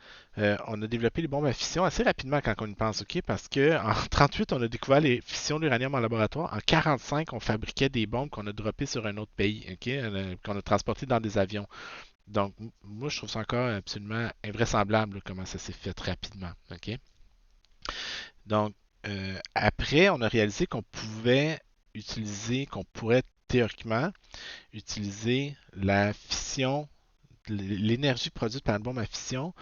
on a développé les bombes à fission assez rapidement quand on y pense, OK? Parce que en 38, on a découvert les fissions d'uranium en laboratoire. En 45, on fabriquait des bombes qu'on a droppées sur un autre pays, OK? Qu'on a transportées dans des avions. Donc, moi, je trouve ça encore absolument invraisemblable là, comment ça s'est fait rapidement, OK? Donc, après, on a réalisé qu'on pouvait qu'on pourrait théoriquement utiliser la fission l'énergie produite par une bombe à fission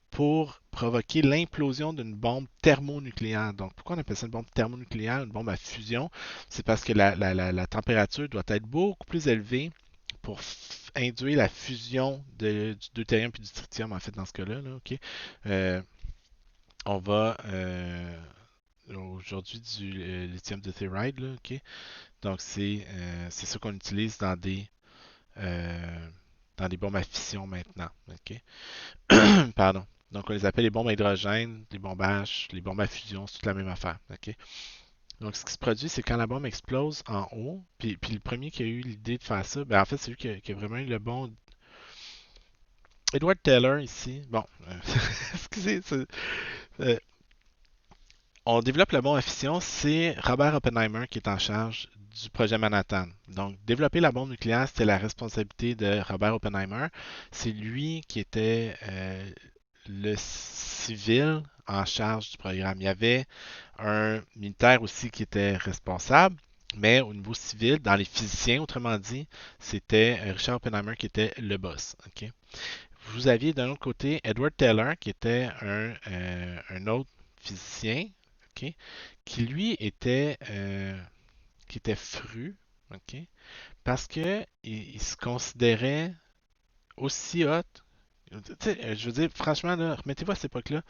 pour provoquer l'implosion d'une bombe thermonucléaire. Donc, pourquoi on appelle ça une bombe thermonucléaire, une bombe à fusion? C'est parce que la température doit être beaucoup plus élevée pour induire la fusion du deutérium et du tritium, en fait, dans ce cas-là. Là, OK? Euh, on va aujourd'hui du lithium deutéride, là, OK? Donc, c'est ça qu'on utilise euh, dans des bombes à fission maintenant. OK? Pardon. Donc, on les appelle les bombes à hydrogène, les bombes H, les bombes à fusion, c'est toute la même affaire. OK? Donc, ce qui se produit, c'est quand la bombe explose en haut, puis le premier qui a eu l'idée de faire ça, ben, en fait, c'est lui qui a vraiment eu le bon. Edward Teller, ici. Bon, excusez, euh, on développe la bombe à fission, c'est Robert Oppenheimer qui est en charge du projet Manhattan. Donc, développer la bombe nucléaire, c'était la responsabilité de Robert Oppenheimer. C'est lui qui était le civil en charge du programme. Il y avait un militaire aussi qui était responsable, mais au niveau civil, dans les physiciens, autrement dit, c'était Richard Oppenheimer qui était le boss. OK? Vous aviez d'un autre côté Edward Teller qui était un autre physicien, OK, qui était fru, OK, parce que il se considérait aussi hot. Je veux dire, franchement, là, remettez-vous à cette époque-là,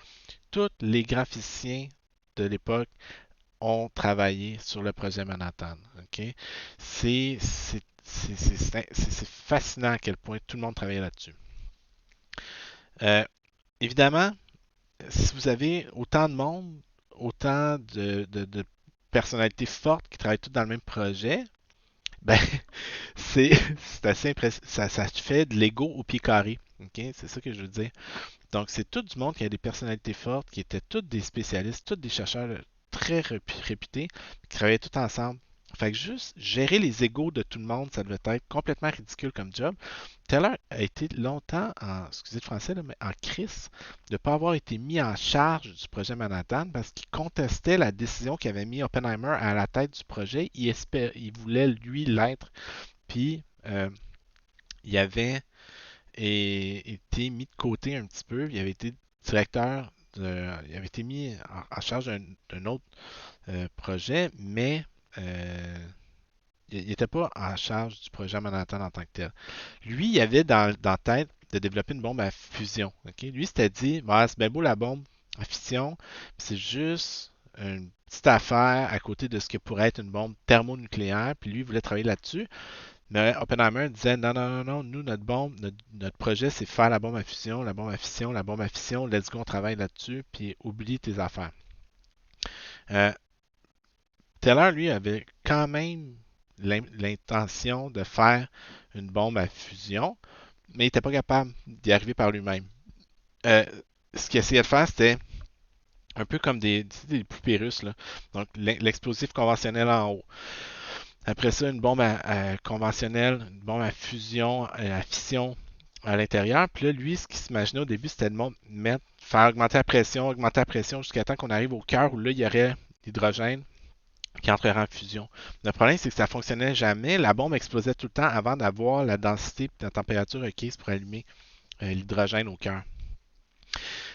tous les graphiciens de l'époque ont travaillé sur le projet Manhattan. OK? C'est fascinant à quel point tout le monde travaillait là-dessus. Euh, Évidemment, si vous avez autant de monde, autant de personnalités fortes qui travaillent toutes dans le même projet, ben, c'est c'est assez impressionnant. Ça fait de l'ego au pied carré. OK? C'est ça que je veux dire. Donc, c'est tout du monde qui a des personnalités fortes, qui étaient tous des spécialistes, tous des chercheurs très réputés, qui travaillaient tous ensemble Fait que juste gérer les égos de tout le monde, ça devait être complètement ridicule comme job. Taylor a été longtemps excusez le français, là, mais en crise de ne pas avoir été mis en charge du projet Manhattan parce qu'il contestait la décision qui avait mis Oppenheimer à la tête du projet. Il voulait lui l'être. Puis il avait été mis de côté un petit peu. Il avait été directeur il avait été mis en charge d'un autre projet, mais il n'était pas en charge du projet Manhattan en tant que tel. Lui, il avait dans la tête de développer une bombe à fusion. Ok? Lui, s'était dit, bah, c'est bien beau la bombe à fission, c'est juste une petite affaire à côté de ce que pourrait être une bombe thermonucléaire, puis lui, il voulait travailler là-dessus. Mais Oppenheimer disait, non, non, non, non, nous, notre bombe, notre projet, c'est faire la bombe à fusion, la bombe à fission, la bombe à fission, let's go, on travaille là-dessus, puis oublie tes affaires. Euh, Taylor, lui, avait quand même l'intention de faire une bombe à fusion, mais il n'était pas capable d'y arriver par lui-même. Euh, Ce qu'il essayait de faire, c'était un peu comme des poupées russes, là. Donc, l'explosif conventionnel en haut. Après ça, une bombe conventionnelle, une bombe à fusion, à fission à l'intérieur. Puis là, lui, ce qu'il s'imaginait au début, c'était de faire augmenter la pression jusqu'à temps qu'on arrive au cœur où là, il y aurait l'hydrogène qui entrerait en fusion. Le problème, c'est que ça ne fonctionnait jamais. La bombe explosait tout le temps avant d'avoir la densité et la température requise pour allumer l'hydrogène au cœur.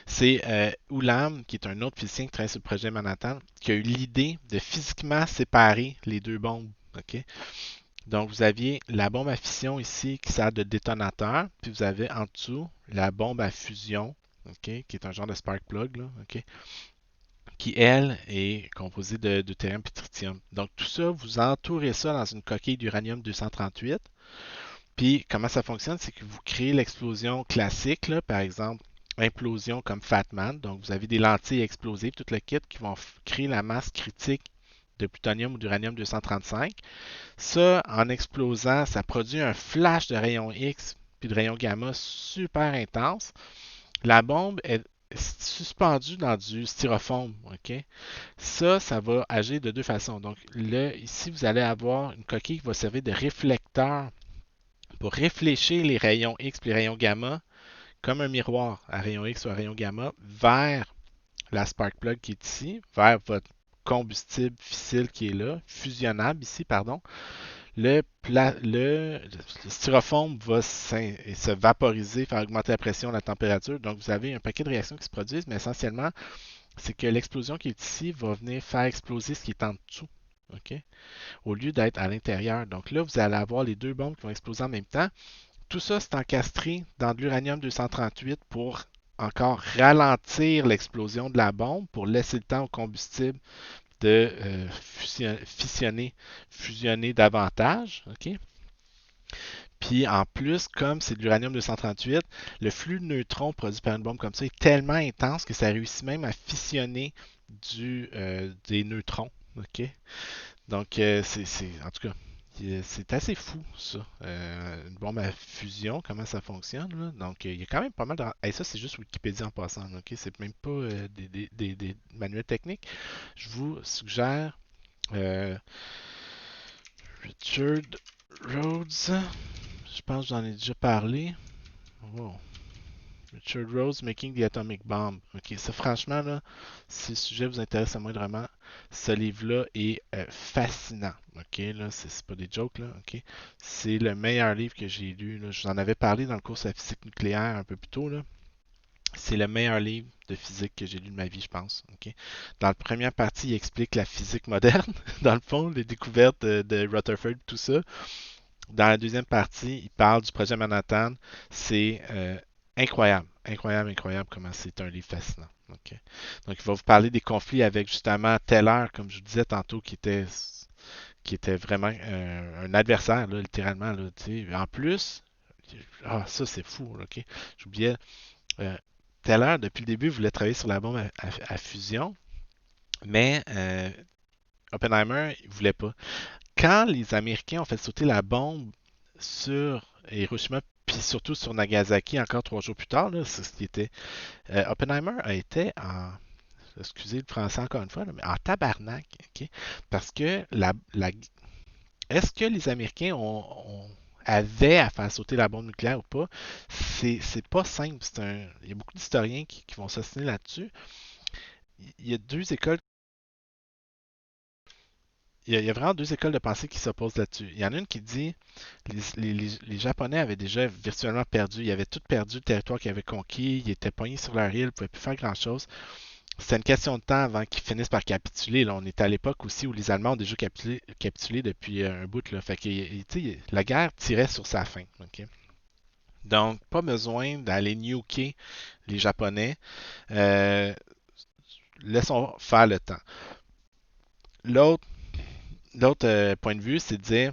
C'est Ulam, qui est un autre physicien qui travaille sur le projet Manhattan, qui a eu l'idée de physiquement séparer les deux bombes. OK? Donc, vous aviez la bombe à fission ici qui sert de détonateur, puis vous avez en dessous la bombe à fusion, OK, qui est un genre de spark plug, là, OK, qui, elle, est composée de deutérium et tritium. Donc, tout ça, vous entourez ça dans une coquille d'uranium 238. Puis, comment ça fonctionne? C'est que vous créez l'explosion classique, là, par exemple, implosion comme Fatman. Donc, vous avez des lentilles explosives, tout le kit, qui vont créer la masse critique de plutonium ou d'uranium 235. Ça, en explosant, ça produit un flash de rayons X puis de rayons gamma super intense. La bombe est suspendue dans du styrofoam. OK? Ça va agir de deux façons. Donc, là, ici, vous allez avoir une coquille qui va servir de réflecteur pour réfléchir les rayons X et les rayons gamma comme un miroir à rayons X ou à rayons gamma vers la spark plug qui est ici, vers votre combustible fissile qui est là, fusionnable ici, pardon. Le styrofoam va se vaporiser, faire augmenter la pression, la température. Donc, vous avez un paquet de réactions qui se produisent, mais essentiellement, c'est que l'explosion qui est ici va venir faire exploser ce qui est en dessous. OK? Au lieu d'être à l'intérieur. Donc là, vous allez avoir les deux bombes qui vont exploser en même temps. Tout ça, c'est encastré dans de l'uranium 238 pour encore ralentir l'explosion de la bombe, pour laisser le temps au combustible de fusionner davantage. OK? Puis en plus, comme c'est de l'uranium 238, le flux de neutrons produit par une bombe comme ça est tellement intense que ça réussit même à fissionner des neutrons. OK? Donc, en tout cas, c'est assez fou, ça. Une bombe à fusion, comment ça fonctionne, là. Donc, il y a quand même pas mal de... Hey, ça, c'est juste Wikipédia en passant, OK? C'est même pas des manuels techniques. Je vous suggère Richard Rhodes. Je pense que j'en ai déjà parlé. Wow. Richard Rhodes Making the Atomic Bomb. Ok, ça franchement, là, si le sujet vous intéresse moindrement, ce livre-là est fascinant. Ok, là, c'est pas des jokes, là. Ok, c'est le meilleur livre que j'ai lu. Là. Je vous en avais parlé dans le cours de la physique nucléaire un peu plus tôt, là. C'est le meilleur livre de physique que j'ai lu de ma vie, je pense. Ok. Dans la première partie, il explique la physique moderne, dans le fond, les découvertes de Rutherford, tout ça. Dans la deuxième partie, il parle du projet Manhattan. C'est incroyable, incroyable, incroyable comment c'est un livre fascinant. Okay. Donc, il va vous parler des conflits avec justement Teller, comme je vous disais tantôt, qui était vraiment un adversaire, là, littéralement. Là, en plus, ça c'est fou, ok? J'oubliais. Euh, Teller, depuis le début, voulait travailler sur la bombe à fusion, mais Oppenheimer, il voulait pas. Quand les Américains ont fait sauter la bombe sur Hiroshima, puis surtout sur Nagasaki, encore 3 jours plus tard, là, c'est ce qui était. Oppenheimer a été en. Excusez le français encore une fois, là, mais en tabarnak, ok? Parce que est-ce que les Américains avaient à faire sauter la bombe nucléaire ou pas? C'est pas simple. Il y a beaucoup d'historiens qui vont s'ostiner là-dessus. Il y a deux écoles. Il y a vraiment deux écoles de pensée qui s'opposent là-dessus. Il y en a une qui dit les Japonais avaient déjà virtuellement perdu. Ils avaient tout perdu le territoire qu'ils avaient conquis. Ils étaient pognés sur leur île, ils ne pouvaient plus faire grand-chose. C'était une question de temps avant qu'ils finissent par capituler. Là, on était à l'époque aussi où les Allemands ont déjà capitulé depuis un bout. Là. Fait que, la guerre tirait sur sa fin. Ok? Donc, pas besoin d'aller nuker les Japonais. Euh, Laissons faire le temps. L'autre, l'autre point de vue, c'est de dire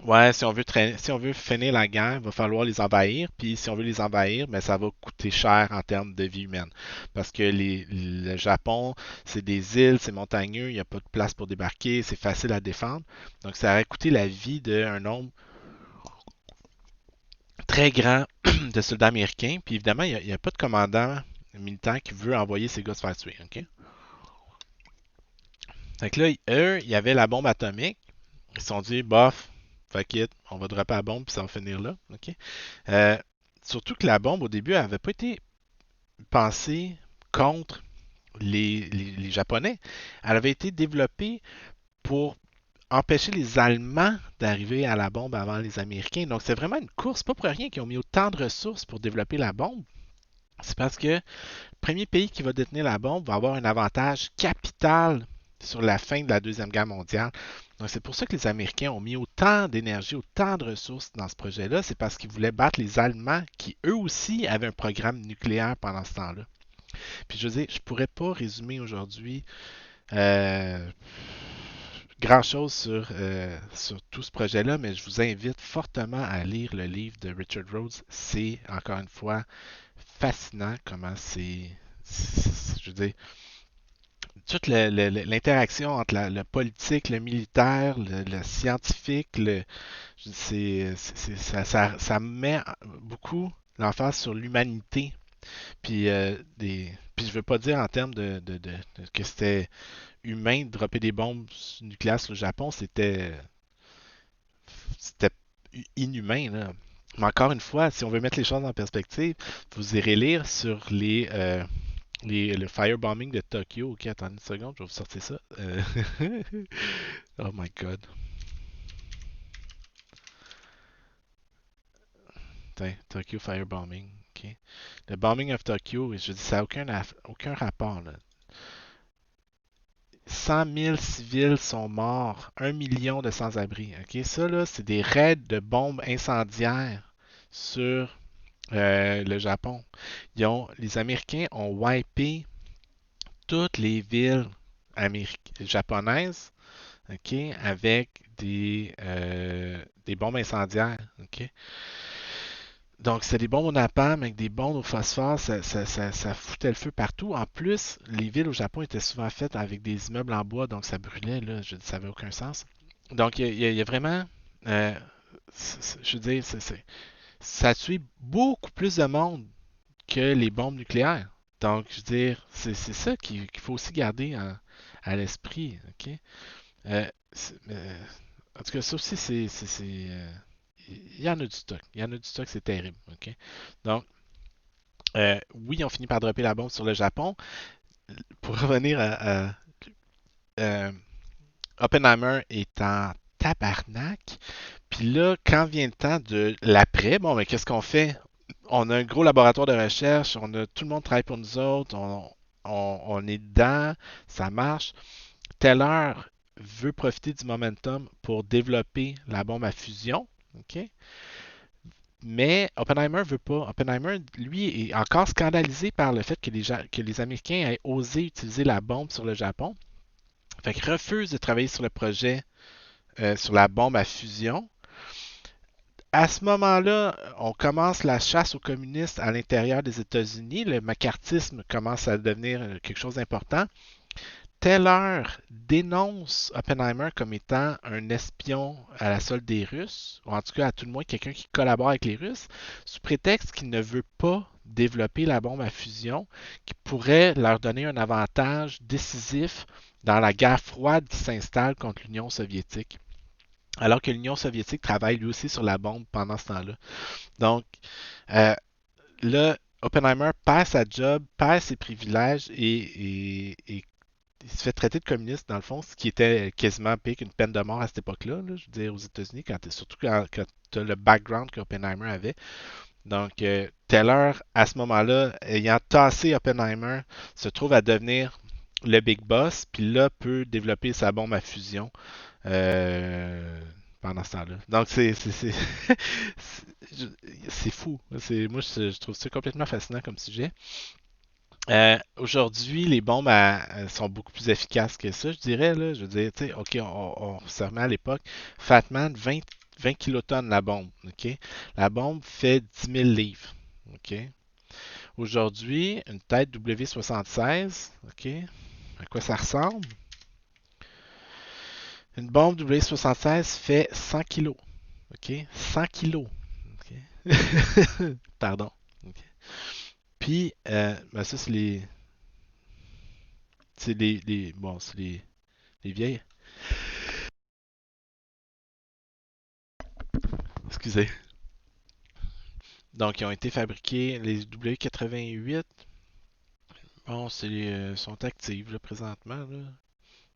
ouais, si on veut finir la guerre, il va falloir les envahir. Puis si on veut les envahir, ben, ça va coûter cher en termes de vie humaine. Parce que le Japon, c'est des îles, c'est montagneux, il n'y a pas de place pour débarquer, c'est facile à défendre. Donc ça aurait coûté la vie d'un nombre très grand de soldats américains. Puis évidemment, il y a pas de commandant militaire qui veut envoyer ses gars se faire tuer. OK? Donc là, eux, il y avait la bombe atomique. Ils se sont dit, bof, fuck it, on va dropper la bombe puis ça va finir là. OK? Euh, Surtout que la bombe, au début, elle n'avait pas été pensée contre les Japonais. Elle avait été développée pour empêcher les Allemands d'arriver à la bombe avant les Américains. Donc, c'est vraiment une course. Pas pour rien qu'ils ont mis autant de ressources pour développer la bombe. C'est parce que le premier pays qui va détenir la bombe va avoir un avantage capital sur la fin de la Deuxième Guerre mondiale. Donc, c'est pour ça que les Américains ont mis autant d'énergie, autant de ressources dans ce projet-là. C'est parce qu'ils voulaient battre les Allemands qui, eux aussi, avaient un programme nucléaire pendant ce temps-là. Puis, je veux dire, je ne pourrais pas résumer aujourd'hui euh, grand-chose sur tout ce projet-là, mais je vous invite fortement à lire le livre de Richard Rhodes. C'est, encore une fois, fascinant comment je veux dire, toute l'interaction entre le politique, le militaire, le scientifique, ça met beaucoup l'emphase sur l'humanité. Puis je veux pas dire en termes que c'était humain de dropper des bombes nucléaires sur le Japon, c'était inhumain, là. Mais encore une fois, si on veut mettre les choses en perspective, vous irez lire sur le firebombing de Tokyo. Ok, attendez une seconde, je vais vous sortir ça. Oh my god. Attends, Tokyo firebombing. Ok. Le bombing of Tokyo, je dis, ça n'a aucun rapport. Là. 100 000 civils sont morts, 1 million de sans-abri. Ok, ça, là, c'est des raids de bombes incendiaires sur le Japon. Les Américains ont wipé toutes les villes japonaises, ok, avec des bombes incendiaires. Ok. Donc, c'est des bombes au napalm avec des bombes au phosphore, ça foutait le feu partout. En plus, les villes au Japon étaient souvent faites avec des immeubles en bois, donc ça brûlait, là, ça n'avait aucun sens. Donc, il y a vraiment, euh, je veux dire, ça a tué beaucoup plus de monde que les bombes nucléaires. Donc, je veux dire, c'est ça qu'il faut aussi garder à l'esprit, ok? En tout cas, ça aussi, il y en a du stock. Il y en a du stock, c'est terrible, ok? Donc, oui, on finit par dropper la bombe sur le Japon. Pour revenir euh, Oppenheimer est en tabarnak. Puis là, quand vient le temps de l'après, bon, mais qu'est-ce qu'on fait? On a un gros laboratoire de recherche, tout le monde travaille pour nous autres, on est dedans, ça marche. Teller veut profiter du momentum pour développer la bombe à fusion. OK? Mais Oppenheimer veut pas. Oppenheimer, lui, est encore scandalisé par le fait que les Américains aient osé utiliser la bombe sur le Japon. Fait qu'il refuse de travailler sur le projet sur la bombe à fusion. À ce moment-là, on commence la chasse aux communistes à l'intérieur des États-Unis. Le macartisme commence à devenir quelque chose d'important. Teller dénonce Oppenheimer comme étant un espion à la solde des Russes, ou en tout cas à tout le moins quelqu'un qui collabore avec les Russes, sous prétexte qu'il ne veut pas développer la bombe à fusion, qui pourrait leur donner un avantage décisif dans la guerre froide qui s'installe contre l'Union soviétique. alors que l'Union soviétique travaille lui aussi sur la bombe pendant ce temps-là. Donc, euh, là, Oppenheimer perd sa job, perd ses privilèges et il se fait traiter de communiste, dans le fond, ce qui était quasiment pire qu'une peine de mort à cette époque-là, là, je veux dire, aux États-Unis, surtout quand tu as le background qu'Oppenheimer avait. Donc, Teller, à ce moment-là, ayant tassé Oppenheimer, se trouve à devenir le big boss, puis là, peut développer sa bombe à fusion euh, pendant ce temps-là. Donc, c'est fou. Moi, je trouve ça complètement fascinant comme sujet. Aujourd'hui, les bombes sont beaucoup plus efficaces que ça, je dirais. Là. Je veux dire, tu sais, OK, on se remet à l'époque. Fatman, 20 kilotonnes la bombe. OK? La bombe fait 10 000 livres. OK? Aujourd'hui, une tête W76, OK? À quoi ça ressemble? Une bombe W76 fait 100 kilos. OK? 100 kilos. OK? Pardon. OK. Puis, ben ça, bon, c'est les vieilles. Excusez. Donc, ils ont été fabriqués, les W88. Bon, sont actives là, présentement. Là.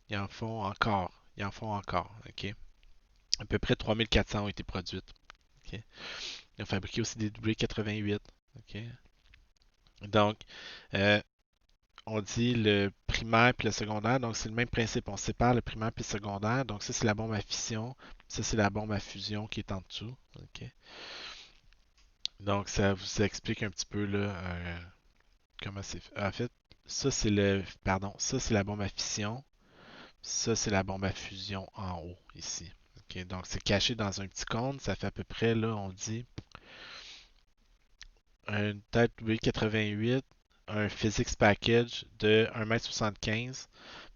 Ils en font encore. Ils en font encore. OK? À peu près 3400 ont été produites. OK? Ils ont fabriqué aussi des W88. OK? Donc, euh, on dit le primaire puis le secondaire. Donc, c'est le même principe. On sépare le primaire puis le secondaire. Donc, ça, c'est la bombe à fission. Ça, c'est la bombe à fusion qui est en dessous. OK? Donc, ça vous explique un petit peu là, comment c'est fait. En fait, ça, c'est la bombe à fission. Ça, c'est la bombe à fusion en haut, ici. OK, donc, c'est caché dans un petit cône. Ça fait à peu près, là, on dit, une tête W88, un physics package de 1,75 m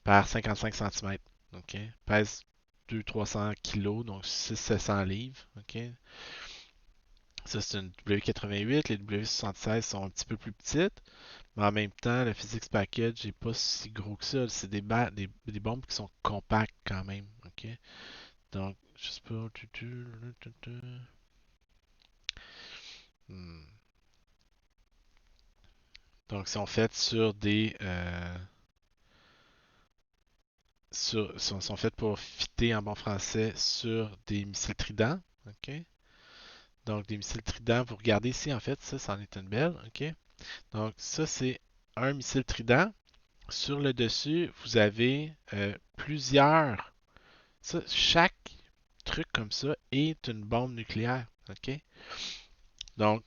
par 55 cm. OK, pèse 200-300 kg, donc 600-700 livres. OK, ça, c'est une W88. Les W76 sont un petit peu plus petites. Mais en même temps, le Physics Package n'est pas si gros que ça. C'est des bombes qui sont compactes quand même. OK? Donc, je sais pas. Hmm. Donc, sont faites sur sont faites pour fitter en bon français sur des missiles Trident. OK? Donc, des missiles Trident, vous regardez ici, en fait, ça, c'en est une belle. OK? Donc, ça, c'est un missile Trident. Sur le dessus, vous avez plusieurs. Chaque truc comme ça est une bombe nucléaire. OK? Donc,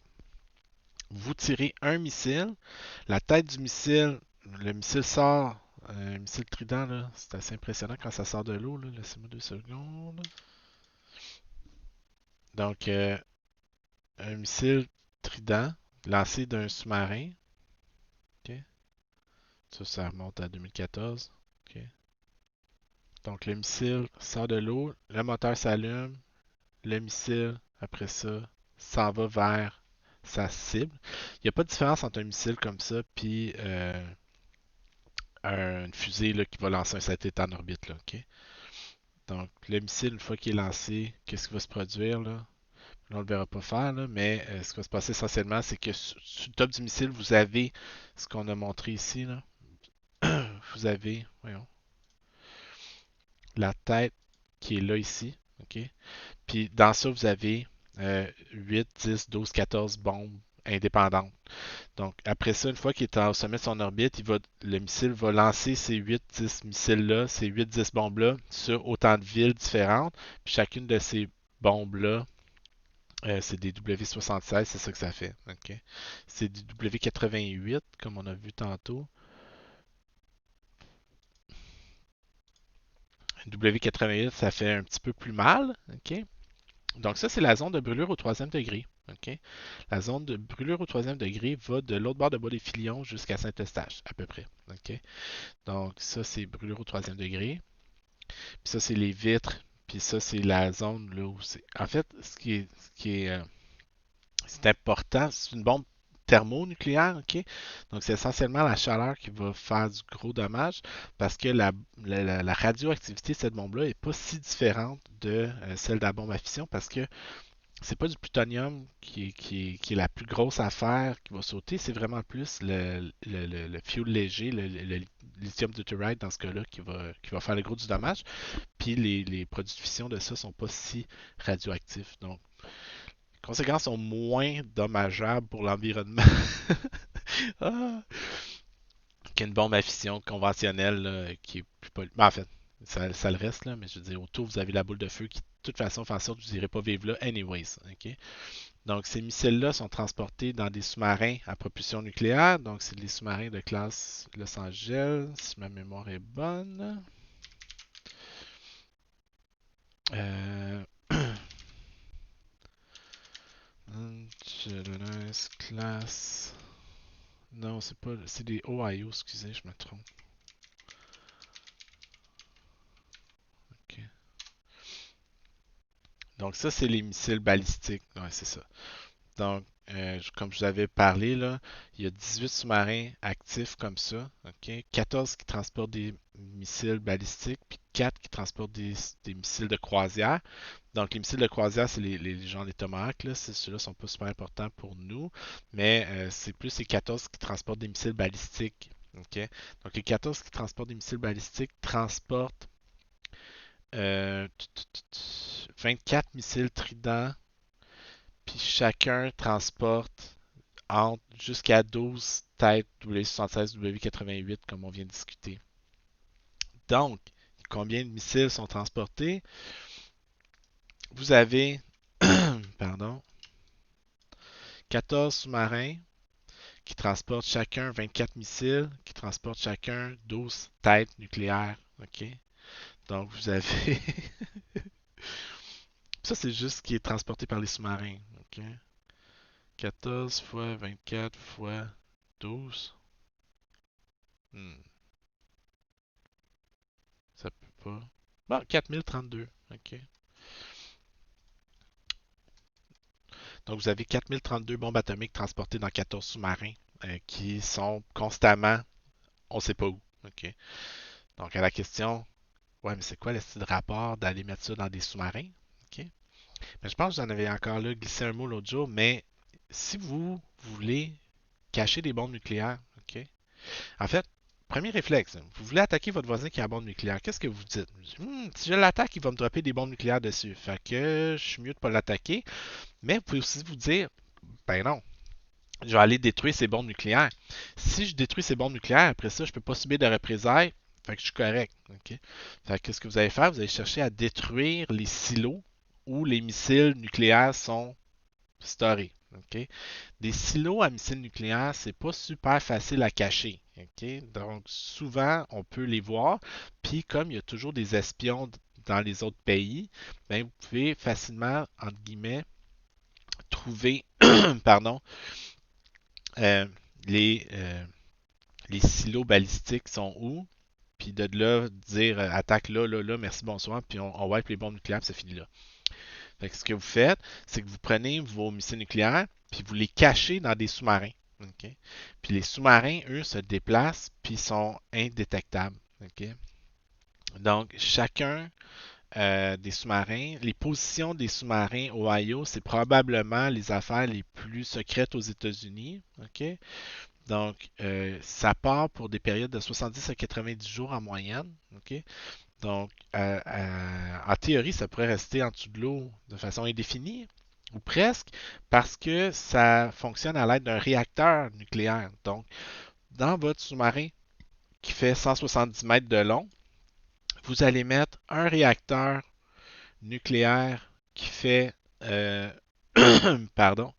vous tirez un missile, la tête du missile, le missile sort, un missile trident, là, c'est assez impressionnant quand ça sort de l'eau. Laissez-moi 2 secondes. Donc, un missile trident lancé d'un sous-marin. OK? Ça remonte à 2014. OK? Donc, le missile sort de l'eau, le moteur s'allume, le missile, après ça, s'en va vers sa cible. Il n'y a pas de différence entre un missile comme ça puis une fusée là, qui va lancer un satellite en orbite. Là, ok? Donc, le missile, une fois qu'il est lancé, qu'est-ce qui va se produire là? On ne le verra pas faire, là, mais ce qui va se passer essentiellement, c'est que sur le top du missile, vous avez ce qu'on a montré ici. Là. Vous avez, voyons, la tête qui est là ici. OK? Puis dans ça, vous avez 8, 10, 12, 14 bombes indépendantes. Donc après ça, une fois qu'il est au sommet de son orbite, le missile va lancer ces 8-10 missiles-là, ces 8-10 bombes-là sur autant de villes différentes. Puis chacune de ces bombes-là, c'est des W76, c'est ça que ça fait. OK? C'est des W88, comme on a vu tantôt. W88, ça fait un petit peu plus mal. OK? Donc ça, c'est la zone de brûlure au troisième degré. OK? La zone de brûlure au troisième degré va de l'autre bord de Bois-des-Filions jusqu'à Saint-Eustache, à peu près. OK? Donc ça, c'est brûlure au troisième degré. Puis ça, c'est les vitres. Puis ça, c'est la zone là où c'est. En fait, ce qui est c'est important, c'est une bombe thermonucléaire, ok? Donc c'est essentiellement la chaleur qui va faire du gros dommage parce que la radioactivité de cette bombe-là est pas si différente de celle de la bombe à fission parce que c'est pas du plutonium qui est la plus grosse affaire qui va sauter, c'est vraiment plus le fuel léger, le lithium deuteride dans ce cas-là qui va faire le gros du dommage. Puis les produits de fission de ça sont pas si radioactifs. Donc, les conséquences sont moins dommageables pour l'environnement ah, qu'une bombe à fission conventionnelle là, qui est plus polluante. En fait, ça le reste, là, mais je veux dire, autour, vous avez la boule de feu qui, de toute façon, fait en sorte que vous n'irez pas vivre là, anyways. Ok? Donc, ces missiles-là sont transportés dans des sous-marins à propulsion nucléaire. Donc, c'est des sous-marins de classe Los Angeles, si ma mémoire est bonne. Euh... Angeles class. Non, c'est pas. C'est des Ohio, excusez, je me trompe. Ok. Donc, ça, c'est les missiles balistiques. Ouais, c'est ça. Donc, comme je vous avais parlé, là, il y a 18 sous-marins actifs comme ça, ok? 14 qui transportent des missiles balistiques, puis 4 qui transportent des missiles de croisière. Donc, les missiles de croisière, c'est les gens des Tomahawk, là. Ceux-là sont pas super importants pour nous, mais c'est plus les 14 qui transportent des missiles balistiques, ok? Donc, les 14 qui transportent des missiles balistiques transportent 24 missiles Trident, puis chacun transporte entre jusqu'à 12 têtes W76, W88, comme on vient de discuter. Donc, combien de missiles sont transportés? Vous avez pardon, 14 sous-marins qui transportent chacun 24 missiles, qui transportent chacun 12 têtes nucléaires. OK? Donc, vous avez ça, c'est juste ce qui est transporté par les sous-marins. OK? 14 fois 24 fois 12. Hmm, ça peut pas. Bon, 4032. OK? Donc, vous avez 4032 bombes atomiques transportées dans 14 sous-marins qui sont constamment, on ne sait pas où. OK? Donc, à la question, ouais, mais c'est quoi le style de rapport d'aller mettre ça dans des sous-marins? OK? Mais je pense que j'en avais encore là glissé un mot l'autre jour, mais si vous voulez cacher des bombes nucléaires, OK? En fait, premier réflexe, vous voulez attaquer votre voisin qui a une bombe nucléaire, qu'est-ce que vous dites? Si je l'attaque, il va me dropper des bombes nucléaires dessus. Fait que je suis mieux de ne pas l'attaquer. Mais vous pouvez aussi vous dire, ben non, je vais aller détruire ces bombes nucléaires. Si je détruis ces bombes nucléaires, après ça, je ne peux pas subir de représailles. Fait que je suis correct. OK? Fait que qu'est-ce que vous allez faire? Vous allez chercher à détruire les silos où les missiles nucléaires sont storés. OK? Des silos à missiles nucléaires, c'est pas super facile à cacher. OK? Donc, souvent, on peut les voir. Puis, comme il y a toujours des espions dans les autres pays, ben, vous pouvez facilement, entre guillemets, trouver pardon, euh, les, euh, les silos balistiques sont où, puis de là dire attaque là, là, là, merci, bonsoir, puis on wipe les bombes nucléaires, puis c'est fini là. Fait que ce que vous faites, c'est que vous prenez vos missiles nucléaires, puis vous les cachez dans des sous-marins. OK? Puis les sous-marins, eux, se déplacent, puis sont indétectables. OK? Donc, chacun des sous-marins, les positions des sous-marins Ohio, c'est probablement les affaires les plus secrètes aux États-Unis. OK? Donc, ça part pour des périodes de 70 à 90 jours en moyenne. OK? Donc, en théorie, ça pourrait rester en dessous de l'eau de façon indéfinie, ou presque, parce que ça fonctionne à l'aide d'un réacteur nucléaire. Donc, dans votre sous-marin qui fait 170 mètres de long, vous allez mettre un réacteur nucléaire qui fait... pardon.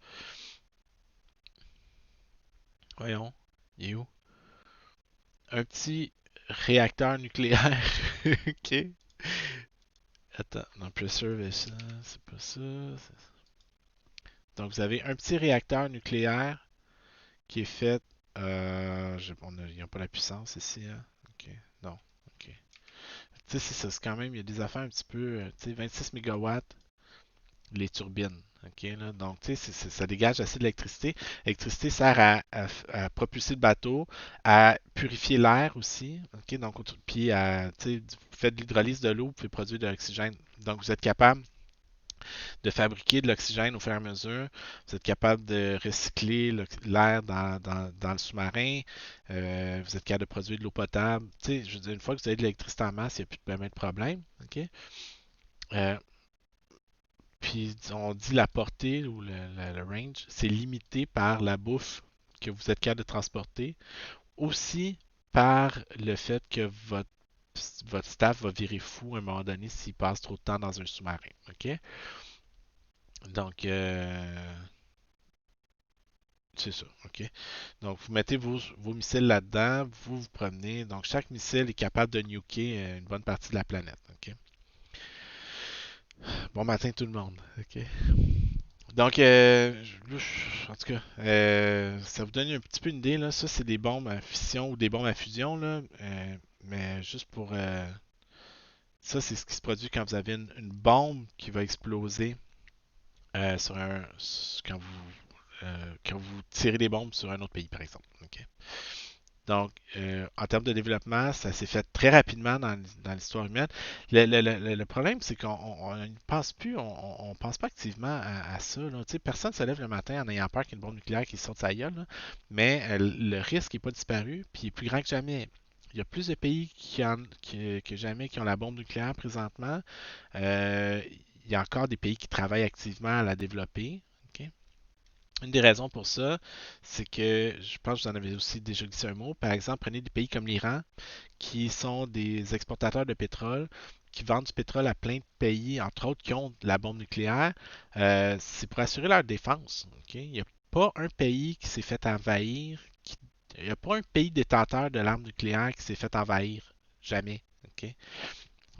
Voyons. Il est où? Un petit réacteur nucléaire. OK. Attends, non, pressure vessel, c'est pas ça. Donc, vous avez un petit réacteur nucléaire qui est fait. Ils n'ont pas la puissance ici. Hein? Ok, non. Ok. Tu sais, c'est ça. C'est quand même, il y a des affaires un petit peu. Tu sais, 26 mégawatts. les turbines. OK, là. Donc, tu sais, ça dégage assez d'électricité. L'électricité sert à propulser le bateau, à purifier l'air aussi. OK, donc, puis, tu sais, vous faites de l'hydrolyse de l'eau, vous pouvez produire de l'oxygène. Donc, vous êtes capable de fabriquer de l'oxygène au fur et à mesure. Vous êtes capable de recycler l'air dans le sous-marin. Vous êtes capable de produire de l'eau potable. Tu sais, je veux dire, une fois que vous avez de l'électricité en masse, il n'y a plus de problème. OK? Euh, Puis on dit la portée ou le range, c'est limité par la bouffe que vous êtes capable de transporter, aussi par le fait que votre staff va virer fou à un moment donné s'il passe trop de temps dans un sous-marin. OK? Donc, c'est ça. OK? Donc, vous mettez vos missiles là-dedans, vous promenez. Donc, chaque missile est capable de nuker une bonne partie de la planète. OK? Bon matin tout le monde. OK? Donc, en tout cas, ça vous donne un petit peu une idée, là. Ça, c'est des bombes à fission ou des bombes à fusion, là. Mais juste pour... ça, c'est ce qui se produit quand vous avez une bombe qui va exploser sur quand vous tirez des bombes sur un autre pays, par exemple. OK? Donc, en termes de développement, ça s'est fait très rapidement dans l'histoire humaine. Le problème, c'est qu'on ne pense plus, on pense pas activement à ça. Là. Tu sais, personne ne se lève le matin en ayant peur qu'il y ait une bombe nucléaire qui sorte sa gueule, là. Mais le risque n'est pas disparu, puis il est plus grand que jamais. Il y a plus de pays que jamais qui ont la bombe nucléaire présentement. Euh, il y a encore des pays qui travaillent activement à la développer. OK? Une des raisons pour ça, c'est que je pense que vous en avez aussi déjà glissé un mot. Par exemple, prenez des pays comme l'Iran, qui sont des exportateurs de pétrole, qui vendent du pétrole à plein de pays, entre autres qui ont de la bombe nucléaire. C'est pour assurer leur défense. OK? Il n'y a pas un pays qui s'est fait envahir, il n'y a pas un pays détenteur de l'arme nucléaire qui s'est fait envahir. Jamais. OK?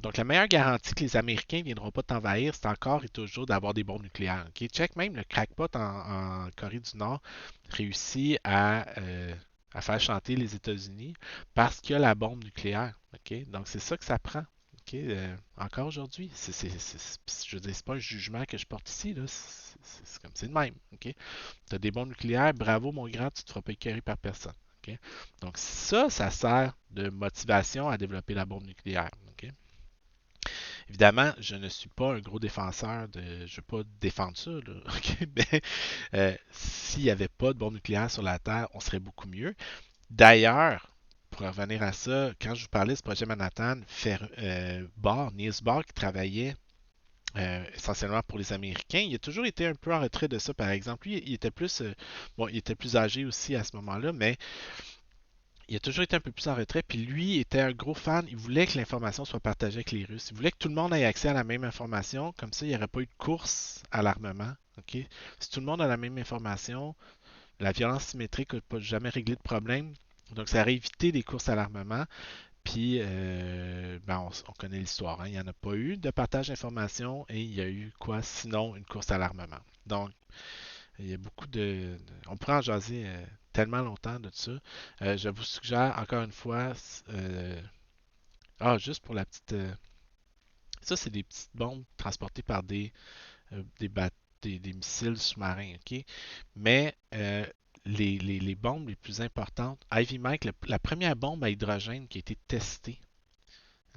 Donc, la meilleure garantie que les Américains ne viendront pas t'envahir, c'est encore et toujours d'avoir des bombes nucléaires. OK? Check, même le crackpot en Corée du Nord réussit à faire chanter les États-Unis parce qu'il y a la bombe nucléaire. OK? Donc, c'est ça que ça prend. OK? Encore aujourd'hui. Je veux dire, c'est pas un jugement que je porte ici. Là. C'est comme c'est le même. OK? Tu as des bombes nucléaires, bravo mon grand, tu te feras pas écœurer par personne. OK? Donc, ça sert de motivation à développer la bombe nucléaire. OK? Évidemment, je ne suis pas un gros défenseur de. Je ne veux pas défendre ça, là, ok? Mais s'il n'y avait pas de bombe nucléaire sur la Terre, on serait beaucoup mieux. D'ailleurs, pour revenir à ça, quand je vous parlais de ce projet Manhattan, Niels Bohr, qui travaillait essentiellement pour les Américains, il a toujours été un peu en retrait de ça, par exemple. Lui, il était plus, bon, il était plus âgé aussi à ce moment-là, mais il a toujours été un peu plus en retrait, puis lui était un gros fan. Il voulait que l'information soit partagée avec les Russes. Il voulait que tout le monde ait accès à la même information, comme ça, il n'y aurait pas eu de course à l'armement. OK? Si tout le monde a la même information, la violence symétrique n'a pas jamais réglé de problème. Donc, ça aurait évité des courses à l'armement. Puis, ben, on connaît l'histoire. Hein? Il n'y en a pas eu de partage d'informations et il y a eu quoi sinon une course à l'armement. Donc, il y a beaucoup on pourrait en jaser tellement longtemps de ça. Je vous suggère encore une fois. Juste pour la petite. Ça, c'est des petites bombes transportées par des missiles sous-marins, OK? Mais les bombes les plus importantes, Ivy Mike, la première bombe à hydrogène qui a été testée,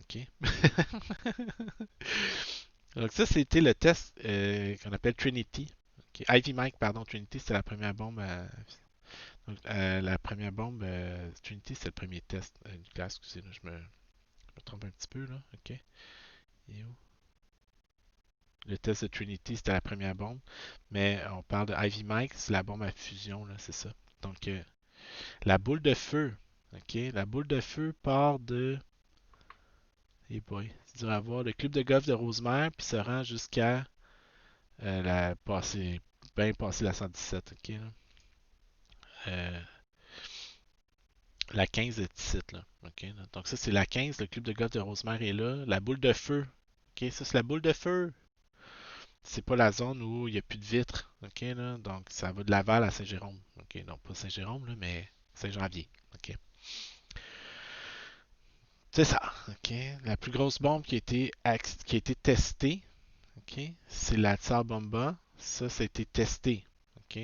OK? Donc ça, c'était le test qu'on appelle Trinity. OK? Ivy Mike, pardon, Trinity, c'était la première bombe donc, la première bombe, Trinity, c'est le premier test nucléaire. Excusez, là, je me trompe un petit peu, là. OK. Il est où? Le test de Trinity, c'était la première bombe. Mais on parle de Ivy Mike, c'est la bombe à fusion, là, c'est ça. Donc, la boule de feu. OK. La boule de feu part de. Eh boy, c'est dur à voir. Le club de golf de Rosemère, puis se rend jusqu'à bien passé la 117. OK. Là. Euh, La 15 est ici, là. OK, là. Donc ça, c'est la 15. Le club de golf de Rosemère est là. La boule de feu. OK, ça, c'est la boule de feu. C'est pas la zone où il n'y a plus de vitres. OK, là. Donc, ça va de Laval à Saint-Jérôme. OK, non, pas Saint-Jérôme, là, mais Saint-Janvier. OK. C'est ça. OK. La plus grosse bombe qui a été testée. OK? C'est la Tsar Bomba. Ça a été testé. OK?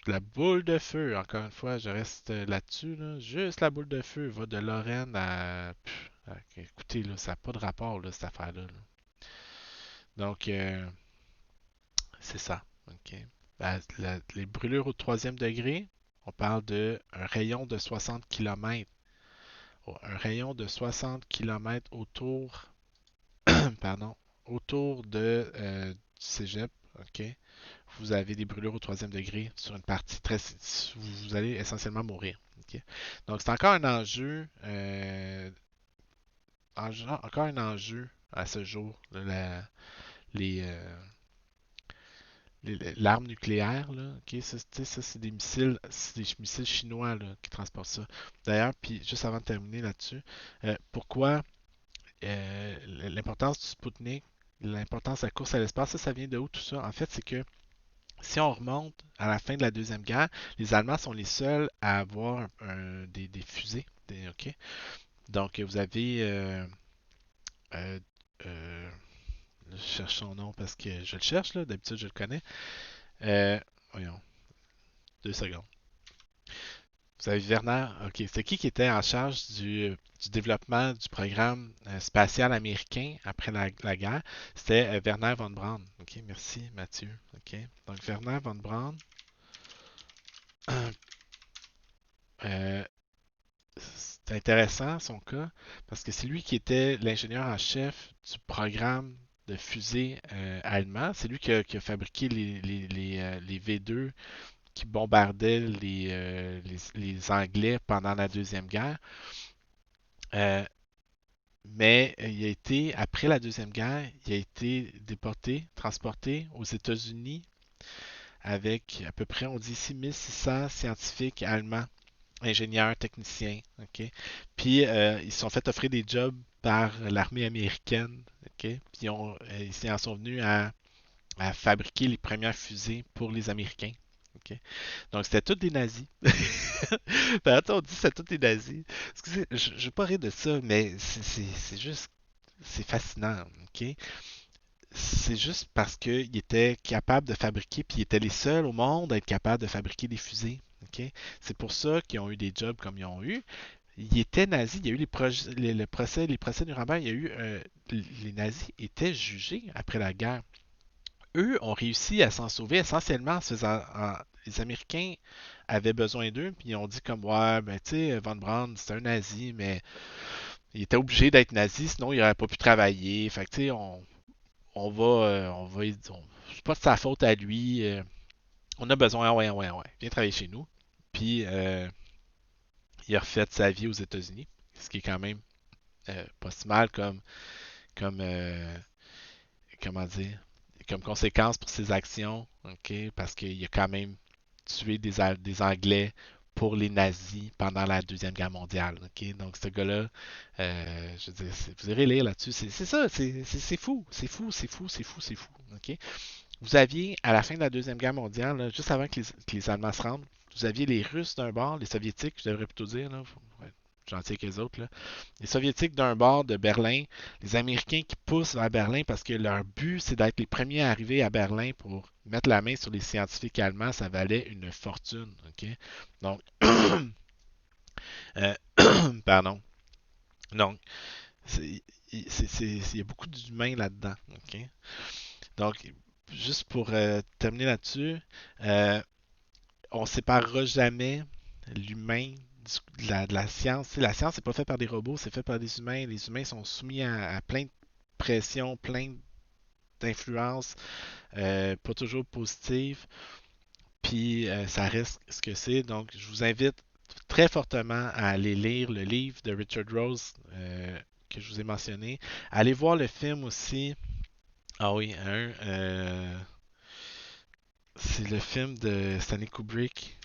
La boule de feu, encore une fois, je reste là-dessus. Là. Juste la boule de feu va de Lorraine à. Écoutez, là, ça n'a pas de rapport, là, cette affaire-là. Là. Donc, c'est ça. OK. Les brûlures au troisième degré, on parle de un rayon de 60 km. Un rayon de 60 km autour, pardon, autour du cégep. OK. Vous avez des brûlures au troisième degré sur une partie très. Vous allez essentiellement mourir. OK? Donc, c'est encore un enjeu. Encore un enjeu à ce jour. Les, euh, l'arme nucléaire, là, ok, ça, c'est des missiles chinois là, qui transportent ça. D'ailleurs, puis juste avant de terminer là-dessus, pourquoi l'importance du Sputnik, l'importance de la course à l'espace, ça vient de où tout ça? En fait, c'est que si on remonte à la fin de la Deuxième Guerre, les Allemands sont les seuls à avoir des fusées. Ok? Donc, vous avez. Euh, euh, je cherche son nom parce que je le cherche, là. D'habitude, je le connais. Euh, Voyons, 2 secondes. Vous avez Werner. Ok, c'est qui était en charge du développement du programme spatial américain après la guerre? C'était Werner von Braun. Ok, merci Mathieu. Ok, donc Werner von Braun. Euh, c'est intéressant son cas parce que c'est lui qui était l'ingénieur en chef du programme de fusée allemand. C'est lui qui a fabriqué les V2 qui bombardaient les Anglais pendant la Deuxième Guerre. Euh, mais il a été, après la Deuxième Guerre, il a été déporté, transporté aux États-Unis avec à peu près, on dit ici, 1600 scientifiques allemands, ingénieurs, techniciens. OK? Puis ils se sont fait offrir des jobs par l'armée américaine. OK? Puis ils en sont venus à fabriquer les premières fusées pour les Américains. OK? Donc, c'était tous des nazis. Ben, attends, on dit c'était tous des nazis. Excusez, je ne veux pas rire de ça, mais c'est juste, c'est fascinant. OK? C'est juste parce qu'ils étaient capables de fabriquer, puis ils étaient les seuls au monde à être capables de fabriquer des fusées. OK? C'est pour ça qu'ils ont eu des jobs comme ils ont eu. Ils étaient nazis, il y a eu les procès Nuremberg, il y a eu, les nazis étaient jugés après la guerre. Eux ont réussi à s'en sauver essentiellement en se faisant. Les Américains avaient besoin d'eux, puis ils ont dit comme ouais, ben tu sais, Von Braun, c'est un nazi, mais il était obligé d'être nazi, sinon il n'aurait pas pu travailler. Fait que tu sais, c'est pas de sa faute à lui. On a besoin, ah ouais, ouais, ouais, viens travailler chez nous. Puis il a refait sa vie aux États-Unis, ce qui est quand même pas si mal comme comment dire, comme conséquence pour ses actions, ok, parce qu'il a quand même tué des Anglais pour les nazis pendant la Deuxième Guerre mondiale. Ok. Donc, ce gars-là, je veux dire, vous irez lire là-dessus. C'est ça, c'est fou, c'est fou, c'est fou, c'est fou, c'est fou. Ok. Vous aviez, à la fin de la Deuxième Guerre mondiale, là, juste avant que les Allemands se rendent, vous aviez les Russes d'un bord, les Soviétiques, je devrais plutôt dire, là, faut être gentil avec les autres, là. Les Soviétiques d'un bord de Berlin, les Américains qui poussent vers Berlin parce que leur but, c'est d'être les premiers à arriver à Berlin pour mettre la main sur les scientifiques allemands. Ça valait une fortune. OK? Donc, euh, pardon. Donc, il y a beaucoup d'humains là-dedans. OK? Donc, juste pour terminer là-dessus, euh, on ne séparera jamais l'humain de la science. Tu sais, la science, c'est pas fait par des robots, c'est fait par des humains. Les humains sont soumis à plein de pressions, plein d'influences, pas toujours positives. Puis ça reste ce que c'est. Donc, je vous invite très fortement à aller lire le livre de Richard Rose que je vous ai mentionné. Allez voir le film aussi. Ah oui, c'est le film de Stanley Kubrick,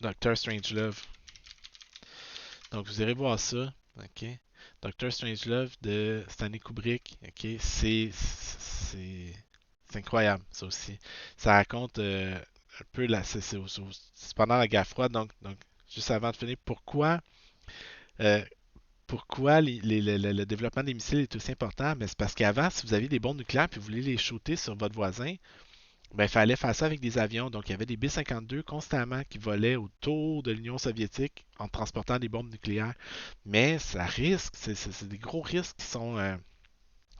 Doctor Strangelove. Donc, vous irez voir ça. OK? Doctor Strangelove de Stanley Kubrick. OK? C'est incroyable, ça aussi. Ça raconte un peu c'est pendant la guerre froide, donc juste avant de finir, pourquoi pourquoi le développement des missiles est aussi important? Ben, c'est parce qu'avant, si vous aviez des bombes nucléaires et vous voulez les shooter sur votre voisin, ben, il fallait faire ça avec des avions. Donc, il y avait des B-52 constamment qui volaient autour de l'Union soviétique en transportant des bombes nucléaires. Mais ça risque, c'est des gros risques qui sont,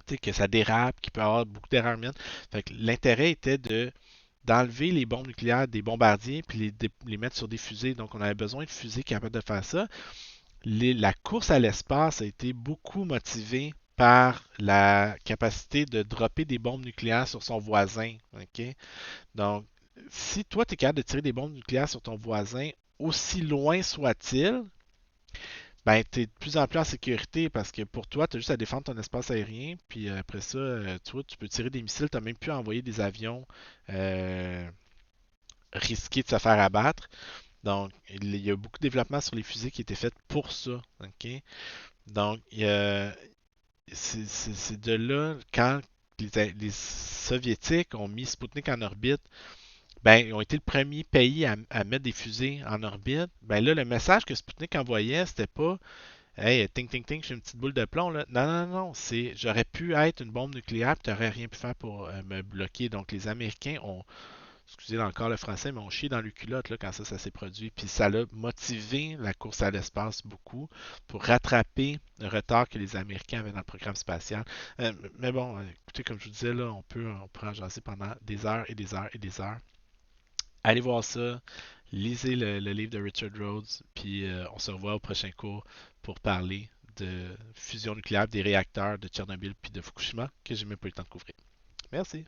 tu sais, que ça dérape, qu'il peut y avoir beaucoup d'erreurs humaines. Fait que l'intérêt était d'enlever les bombes nucléaires des bombardiers puis les mettre sur des fusées. Donc, on avait besoin de fusées capables de faire ça. La course à l'espace a été beaucoup motivée par la capacité de dropper des bombes nucléaires sur son voisin. OK? Donc, si toi, tu es capable de tirer des bombes nucléaires sur ton voisin, aussi loin soit-il, ben, tu es de plus en plus en sécurité parce que pour toi, tu as juste à défendre ton espace aérien. Puis après ça, tu vois, tu peux tirer des missiles, tu n'as même plus à envoyer des avions euh, risqués de se faire abattre. Donc, il y a beaucoup de développement sur les fusées qui étaient faites pour ça. OK? Donc, c'est de là, quand les Soviétiques ont mis Sputnik en orbite, ben, ils ont été le premier pays à mettre des fusées en orbite. Ben là, le message que Sputnik envoyait, c'était pas Hey, ting ting ting, j'ai une petite boule de plomb là. Non, non, non, c'est j'aurais pu être une bombe nucléaire, tu n'aurais rien pu faire pour me bloquer. Donc les Américains ont, excusez encore le français, mais ont chié dans le culotte là, quand ça s'est produit. Puis ça a motivé la course à l'espace beaucoup pour rattraper le retard que les Américains avaient dans le programme spatial. Mais bon, écoutez, comme je vous disais, là, on peut en jaser pendant des heures et des heures et des heures. Allez voir ça, lisez le livre de Richard Rhodes, puis on se revoit au prochain cours pour parler de fusion nucléaire, des réacteurs de Tchernobyl puis de Fukushima que j'ai même pas eu le temps de couvrir. Merci.